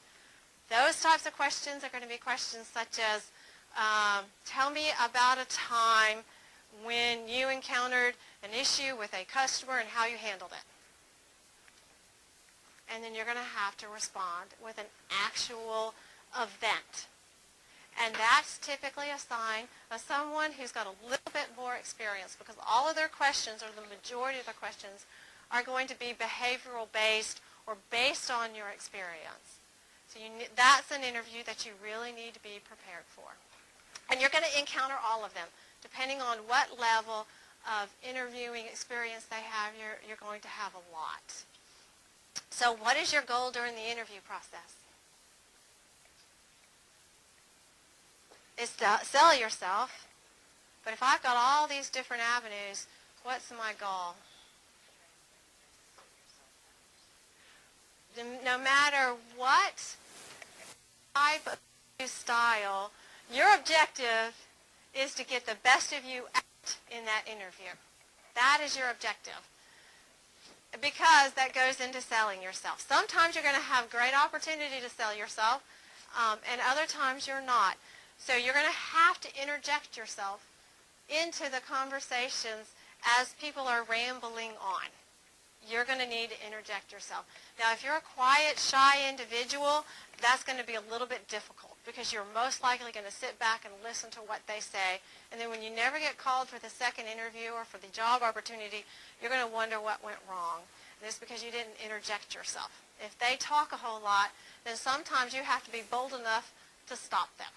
Speaker 1: Those types of questions are going to be questions such as, tell me about a time when you encountered an issue with a customer and how you handled it. And then you're going to have to respond with an actual event. And that's typically a sign of someone who's got a little bit more experience because all of their questions, or the majority of the questions, are going to be behavioral based or based on your experience. So that's an interview that you really need to be prepared for. And you're going to encounter all of them. Depending on what level of interviewing experience they have, you're going to have a lot. So what is your goal during the interview process? Is to sell yourself. But if I've got all these different avenues, what's my goal? No matter what type of style, your objective is to get the best of you out in that interview. That is your objective. Because that goes into selling yourself. Sometimes you're going to have great opportunity to sell yourself, and other times you're not. So you're going to have to interject yourself into the conversations as people are rambling on. You're going to need to interject yourself. Now, if you're a quiet, shy individual, that's going to be a little bit difficult because you're most likely going to sit back and listen to what they say. And then when you never get called for the second interview or for the job opportunity, you're going to wonder what went wrong. And it's because you didn't interject yourself. If they talk a whole lot, then sometimes you have to be bold enough to stop them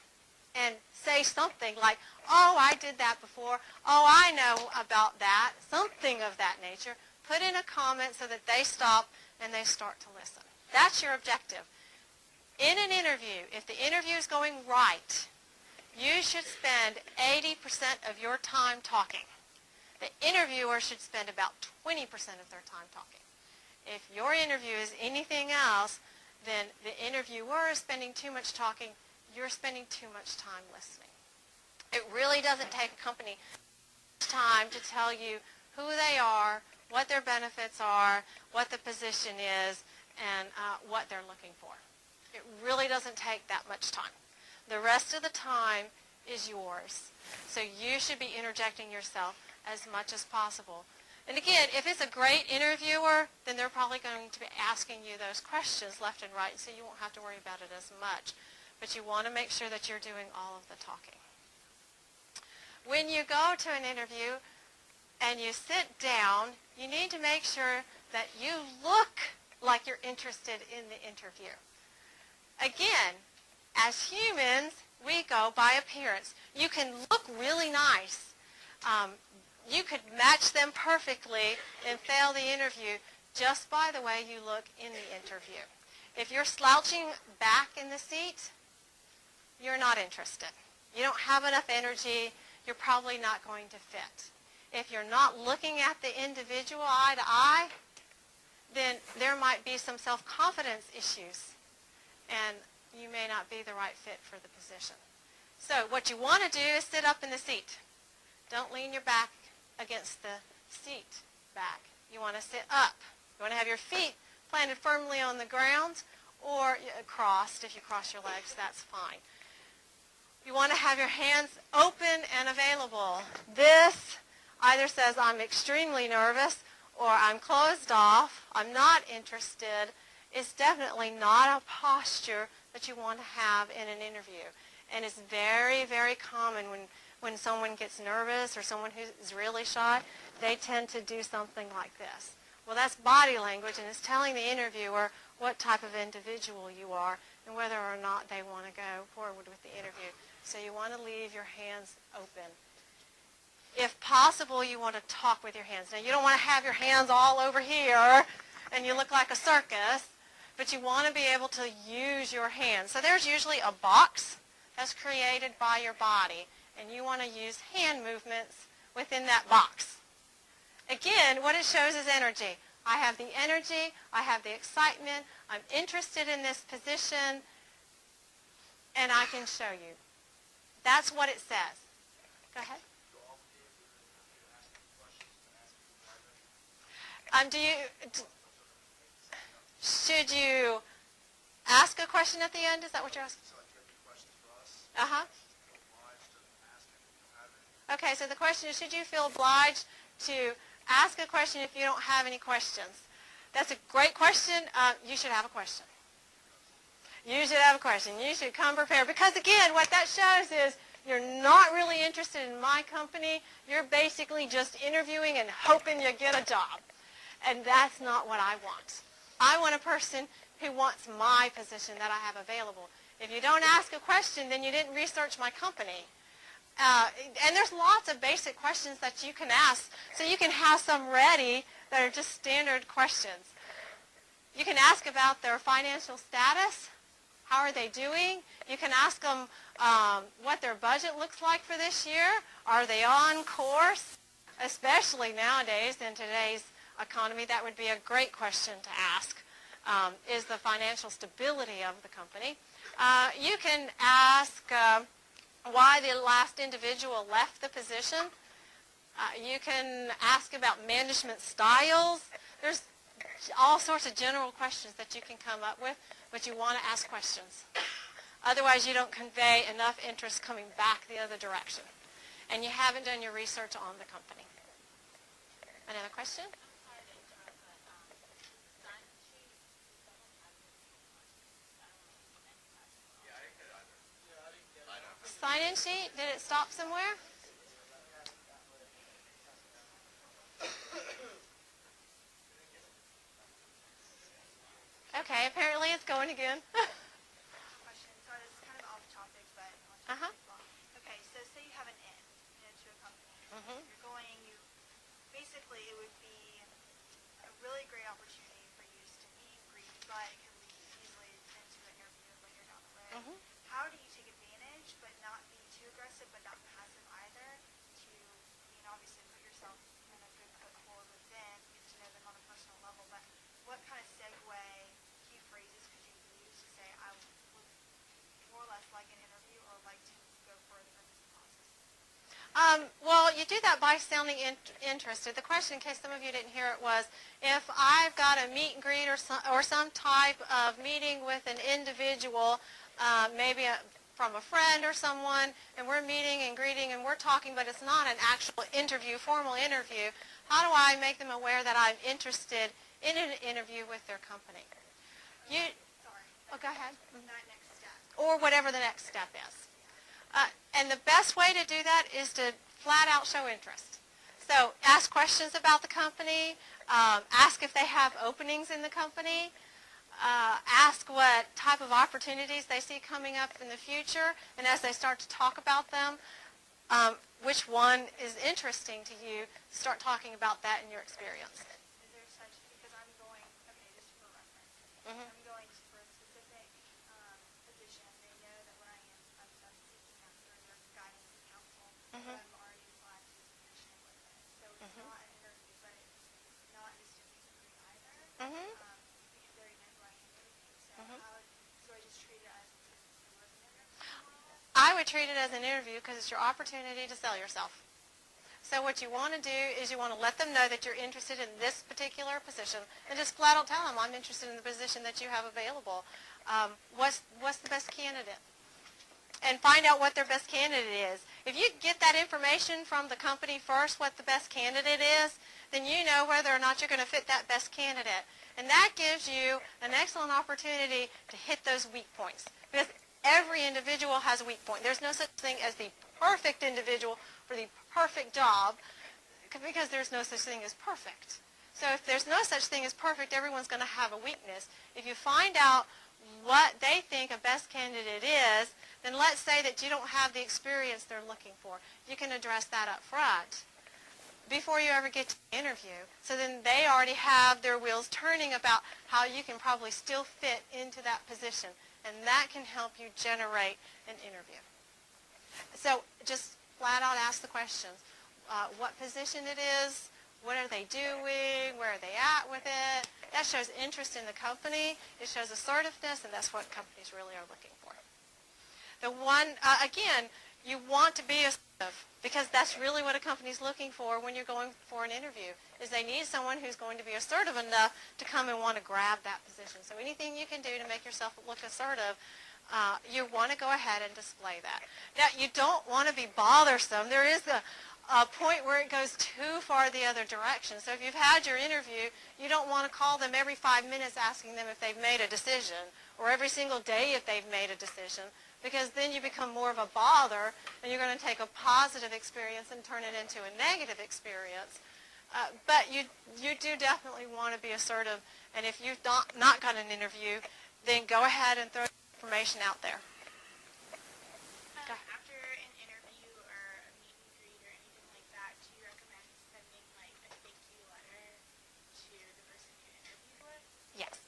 Speaker 1: and say something like, oh, I did that before. Oh, I know about that. Something of that nature. Put in a comment so that they stop and they start to listen. That's your objective. In an interview, if the interview is going right, you should spend 80% of your time talking. The interviewer should spend about 20% of their time talking. If your interview is anything else, then the interviewer is spending too much talking, you're spending too much time listening. It really doesn't take a company time to tell you who they are, what their benefits are, what the position is, and what they're looking for. It really doesn't take that much time. The rest of the time is yours. So you should be interjecting yourself as much as possible. And again, if it's a great interviewer, then they're probably going to be asking you those questions left and right, so you won't have to worry about it as much. But you want to make sure that you're doing all of the talking. When you go to an interview and you sit down, you need to make sure that you look like you're interested in the interview. Again, as humans, we go by appearance. You can look really nice. You could match them perfectly and fail the interview just by the way you look in the interview. If you're slouching back in the seat, you're not interested. You don't have enough energy. You're probably not going to fit. If you're not looking at the individual eye to eye, then there might be some self-confidence issues, and you may not be the right fit for the position. So what you want to do is sit up in the seat. Don't lean your back against the seat back. You want to sit up. You want to have your feet planted firmly on the ground or crossed. If you cross your legs, that's fine. You want to have your hands open and available. This either says I'm extremely nervous or I'm closed off, I'm not interested. It's definitely not a posture that you want to have in an interview. And it's very, very common when someone gets nervous or someone who's really shy, they tend to do something like this. Well, that's body language, and it's telling the interviewer what type of individual you are and whether or not they want to go forward with the interview. So you want to leave your hands open. If possible, you want to talk with your hands. Now, you don't want to have your hands all over here and you look like a circus, but you want to be able to use your hands. So there's usually a box that's created by your body, and you want to use hand movements within that box. Again, what it shows is energy. I have the energy, I have the excitement, I'm interested in this position, and I can show you. That's what it says. Go ahead. Should you ask a question at the end? Is that what you're asking? Uh-huh. Okay, so the question is, should you feel obliged to ask a question if you don't have any questions? That's a great question. You should have a question. You should have a question. You should come prepared. Because, again, what that shows is you're not really interested in my company. You're basically just interviewing and hoping you get a job. And that's not what I want. I want a person who wants my position that I have available. If you don't ask a question, then you didn't research my company. And there's lots of basic questions that you can ask, so you can have some ready that are just standard questions. You can ask about their financial status. How are they doing? You can ask them what their budget looks like for this year. Are they on course? Especially nowadays, in today's economy, that would be a great question to ask. Is the financial stability of the company? You can ask why the last individual left the position. You can ask about management styles. There's all sorts of general questions that you can come up with, but you want to ask questions. Otherwise, you don't convey enough interest coming back the other direction. And you haven't done your research on the company. Another question? Sign-in sheet? Did it stop somewhere? Okay, apparently it's going again.
Speaker 6: Question. Sorry, this is kind of off topic, but I want to
Speaker 1: Uh-huh.
Speaker 6: take long. Okay, so say you have an in, to a company.
Speaker 1: Mhm.
Speaker 6: You're going, basically it would be a really great opportunity for you just to meet and greet, but it can lead easily into an interview later down the road.
Speaker 1: Mhm.
Speaker 6: How do you take advantage, but not be too aggressive, but not passive either, to, obviously put yourself in a good foot forward with them, get to know them on a personal level, but what kind of segue, key phrases could you use to say, I would more or less like an interview or like to go further in this process?
Speaker 1: Well, you do that by sounding interested. The question, in case some of you didn't hear it, was if I've got a meet and greet or some type of meeting with an individual, maybe from a friend or someone, and we're meeting and greeting and we're talking, but it's not an actual interview, formal interview, how do I make them aware that I'm interested in an interview with their company? You,
Speaker 6: Sorry.
Speaker 1: oh, go ahead.
Speaker 6: That next step.
Speaker 1: Or whatever the next step is. And the best way to do that is to flat out show interest. So ask questions about the company, ask if they have openings in the company, ask what type of opportunities they see coming up in the future, and as they start to talk about them, which one is interesting to you, start talking about that in your experience.
Speaker 6: Is there such, because I'm going, okay, just for reference,
Speaker 1: Mhm.
Speaker 6: I'm going for a specific position. They know that what I am, I'm seeking that further guidance and counsel, but
Speaker 1: Mhm.
Speaker 6: I'm already applied to this position with it. So it's
Speaker 1: Mhm.
Speaker 6: not an interview, but it's not just a meet and greet either,
Speaker 1: Mhm.
Speaker 6: because they already know who I am and everything. So
Speaker 1: Mhm.
Speaker 6: so I just treat it as if it was an interview, more or less?
Speaker 1: I would treat it as an interview because it's your opportunity to sell yourself. So what you want to do is you want to let them know that you're interested in this particular position and just flat out tell them, I'm interested in the position that you have available. What's the best candidate? And find out what their best candidate is. If you get that information from the company first, what the best candidate is, then you know whether or not you're going to fit that best candidate. And that gives you an excellent opportunity to hit those weak points. Because every individual has a weak point. There's no such thing as the perfect individual for the perfect job, because there's no such thing as perfect. So if there's no such thing as perfect, everyone's going to have a weakness. If you find out what they think a best candidate is, then let's say that you don't have the experience they're looking for. You can address that up front before you ever get to the interview. So then they already have their wheels turning about how you can probably still fit into that position. And that can help you generate an interview. So just flat out ask the questions. What position it is, what are they doing, where are they at with it. That shows interest in the company. It shows assertiveness, and that's what companies really are looking for. The one, again, you want to be assertive because that's really what a company's looking for when you're going for an interview, is they need someone who's going to be assertive enough to come and want to grab that position. So anything you can do to make yourself look assertive, you want to go ahead and display that. Now, you don't want to be bothersome. There is a point where it goes too far the other direction. So if you've had your interview, you don't want to call them every 5 minutes asking them if they've made a decision, or every single day if they've made a decision, because then you become more of a bother, and you're going to take a positive experience and turn it into a negative experience. But you do definitely want to be assertive, and if you've not got an interview, then go ahead and throw information out there.
Speaker 6: After an interview or a meet and greet or anything like that, do you recommend sending like a thank you letter to the person you interviewed with?
Speaker 1: Yes.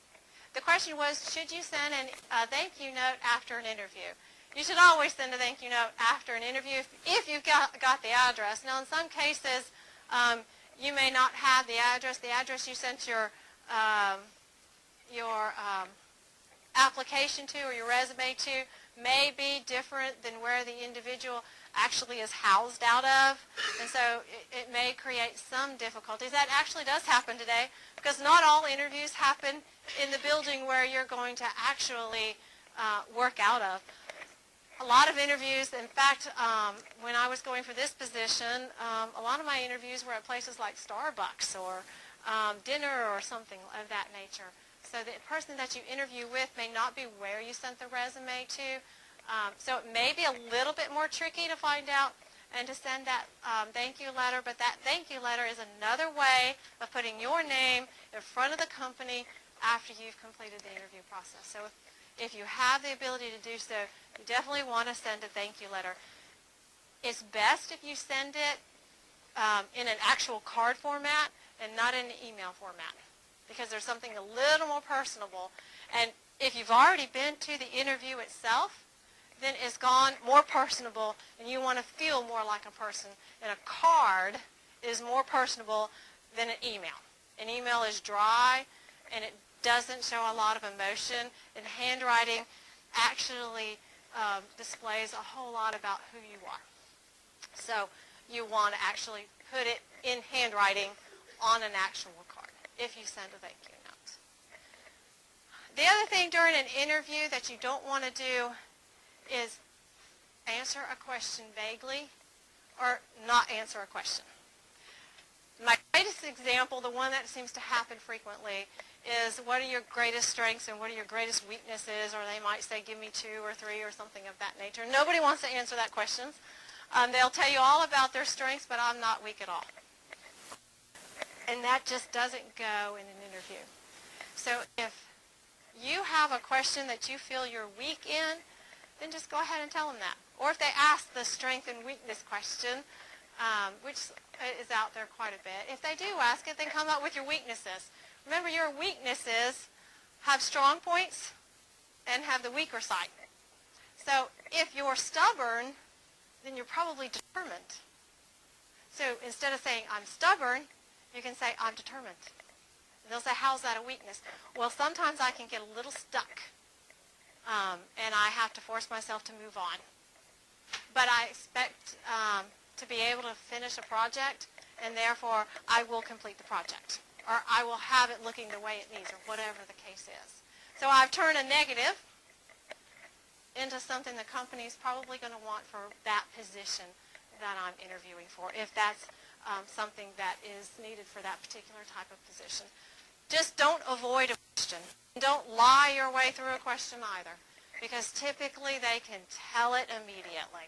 Speaker 1: The question was, should you send a thank you note after an interview? You should always send a thank you note after an interview if you've got the address. Now, in some cases, you may not have the address. The address you sent your application to or your resume to may be different than where the individual actually is housed out of, and so it may create some difficulties. That actually does happen today, because not all interviews happen in the building where you're going to actually work out of. A lot of interviews, in fact, when I was going for this position, a lot of my interviews were at places like Starbucks or dinner or something of that nature. So the person that you interview with may not be where you sent the resume to. So it may be a little bit more tricky to find out and to send that thank you letter, but that thank you letter is another way of putting your name in front of the company after you've completed the interview process. So if you have the ability to do so, you definitely want to send a thank you letter. It's best if you send it in an actual card format and not in an email format, because there's something a little more personable. And if you've already been to the interview itself, then it's gone more personable, and you want to feel more like a person. And a card is more personable than an email. An email is dry, and it doesn't show a lot of emotion, and handwriting actually displays a whole lot about who you are. So you want to actually put it in handwriting on an actual card if you send a thank you note. The other thing during an interview that you don't want to do is answer a question vaguely or not answer a question. My greatest example, the one that seems to happen frequently, is what are your greatest strengths and what are your greatest weaknesses, or they might say give me 2 or 3 or something of that nature. Nobody wants to answer that question. They'll tell you all about their strengths, but I'm not weak at all. And that just doesn't go in an interview. So if you have a question that you feel you're weak in, then just go ahead and tell them that. Or if they ask the strength and weakness question, which is out there quite a bit, if they do ask it, then come up with your weaknesses. Remember, your weaknesses have strong points and have the weaker side. So if you're stubborn, then you're probably determined. So instead of saying, I'm stubborn, you can say, I'm determined. And they'll say, how's that a weakness? Well, sometimes I can get a little stuck, and I have to force myself to move on. But I expect to be able to finish a project, and therefore I will complete the project. Or I will have it looking the way it needs, or whatever the case is. So I've turned a negative into something the company is probably going to want for that position that I'm interviewing for, if that's something that is needed for that particular type of position. Just don't avoid a question. Don't lie your way through a question either, because typically they can tell it immediately.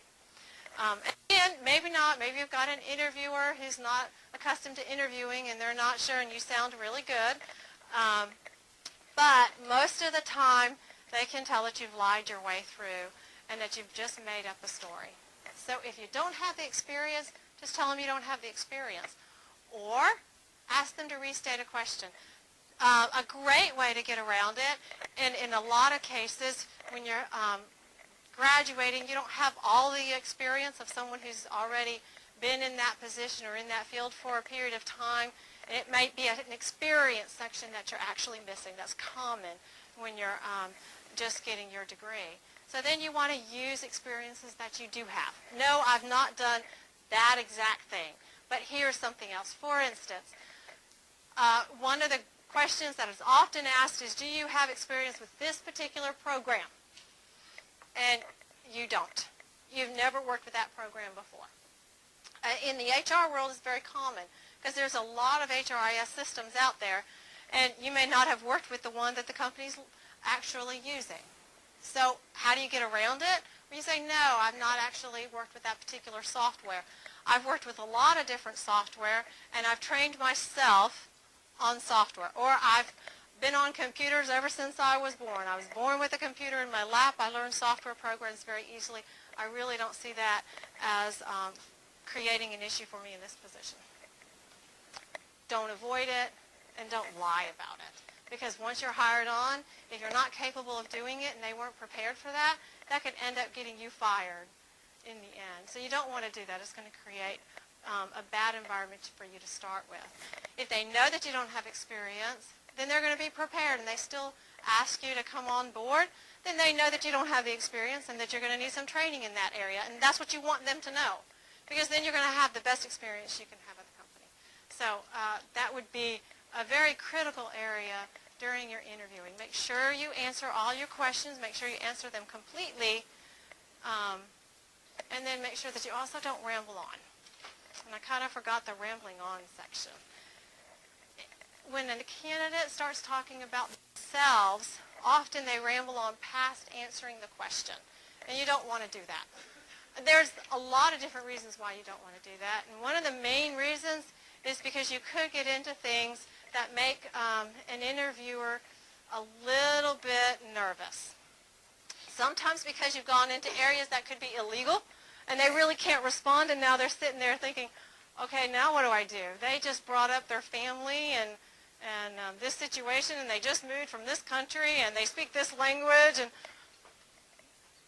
Speaker 1: Again, maybe not. Maybe you've got an interviewer who's not accustomed to interviewing and they're not sure and you sound really good. But most of the time, they can tell that you've lied your way through and that you've just made up a story. So if you don't have the experience, just tell them you don't have the experience. Or ask them to restate a question. A great way to get around it, and in a lot of cases, when you're graduating, you don't have all the experience of someone who's already been in that position or in that field for a period of time. And it might be an experience section that you're actually missing. That's common when you're just getting your degree. So then you want to use experiences that you do have. No, I've not done that exact thing, but here's something else. For instance, one of the questions that is often asked is, do you have experience with this particular program? And you don't. You've never worked with that program before. In the HR world, it's very common because there's a lot of HRIS systems out there, and you may not have worked with the one that the company's actually using. So how do you get around it? Well, you say, no, I've not actually worked with that particular software. I've worked with a lot of different software, and I've trained myself on software. Or I've been on computers ever since I was born. I was born with a computer in my lap. I learned software programs very easily. I really don't see that as creating an issue for me in this position. Don't avoid it, and don't lie about it. Because once you're hired on, if you're not capable of doing it and they weren't prepared for that, that could end up getting you fired in the end. So you don't want to do that. It's going to create a bad environment for you to start with. If they know that you don't have experience, then they're going to be prepared and they still ask you to come on board, then they know that you don't have the experience and that you're going to need some training in that area. And that's what you want them to know, because then you're going to have the best experience you can have at the company. So that would be a very critical area during your interviewing. Make sure you answer all your questions. Make sure you answer them completely. And then make sure that you also don't ramble on. And I kind of forgot the rambling on section. When a candidate starts talking about themselves, often they ramble on past answering the question. And you don't want to do that. There's a lot of different reasons why you don't want to do that. And one of the main reasons is because you could get into things that make an interviewer a little bit nervous. Sometimes because you've gone into areas that could be illegal, and they really can't respond, and now they're sitting there thinking, okay, now what do I do? They just brought up their family and this situation, and they just moved from this country, and they speak this language, and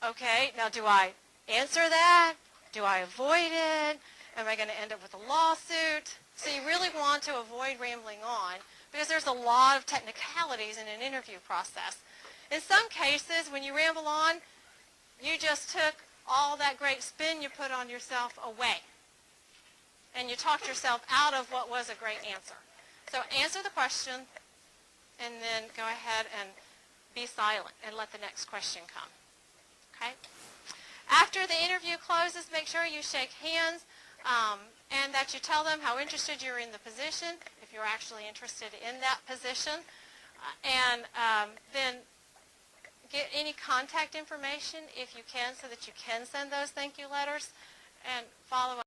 Speaker 1: okay, now do I answer that? Do I avoid it? Am I going to end up with a lawsuit? So you really want to avoid rambling on because there's a lot of technicalities in an interview process. In some cases, when you ramble on, you just took all that great spin you put on yourself away. And you talked yourself out of what was a great answer. So answer the question and then go ahead and be silent and let the next question come. Okay? After the interview closes, make sure you shake hands and that you tell them how interested you're in the position, if you're actually interested in that position, and then get any contact information if you can so that you can send those thank you letters and follow up.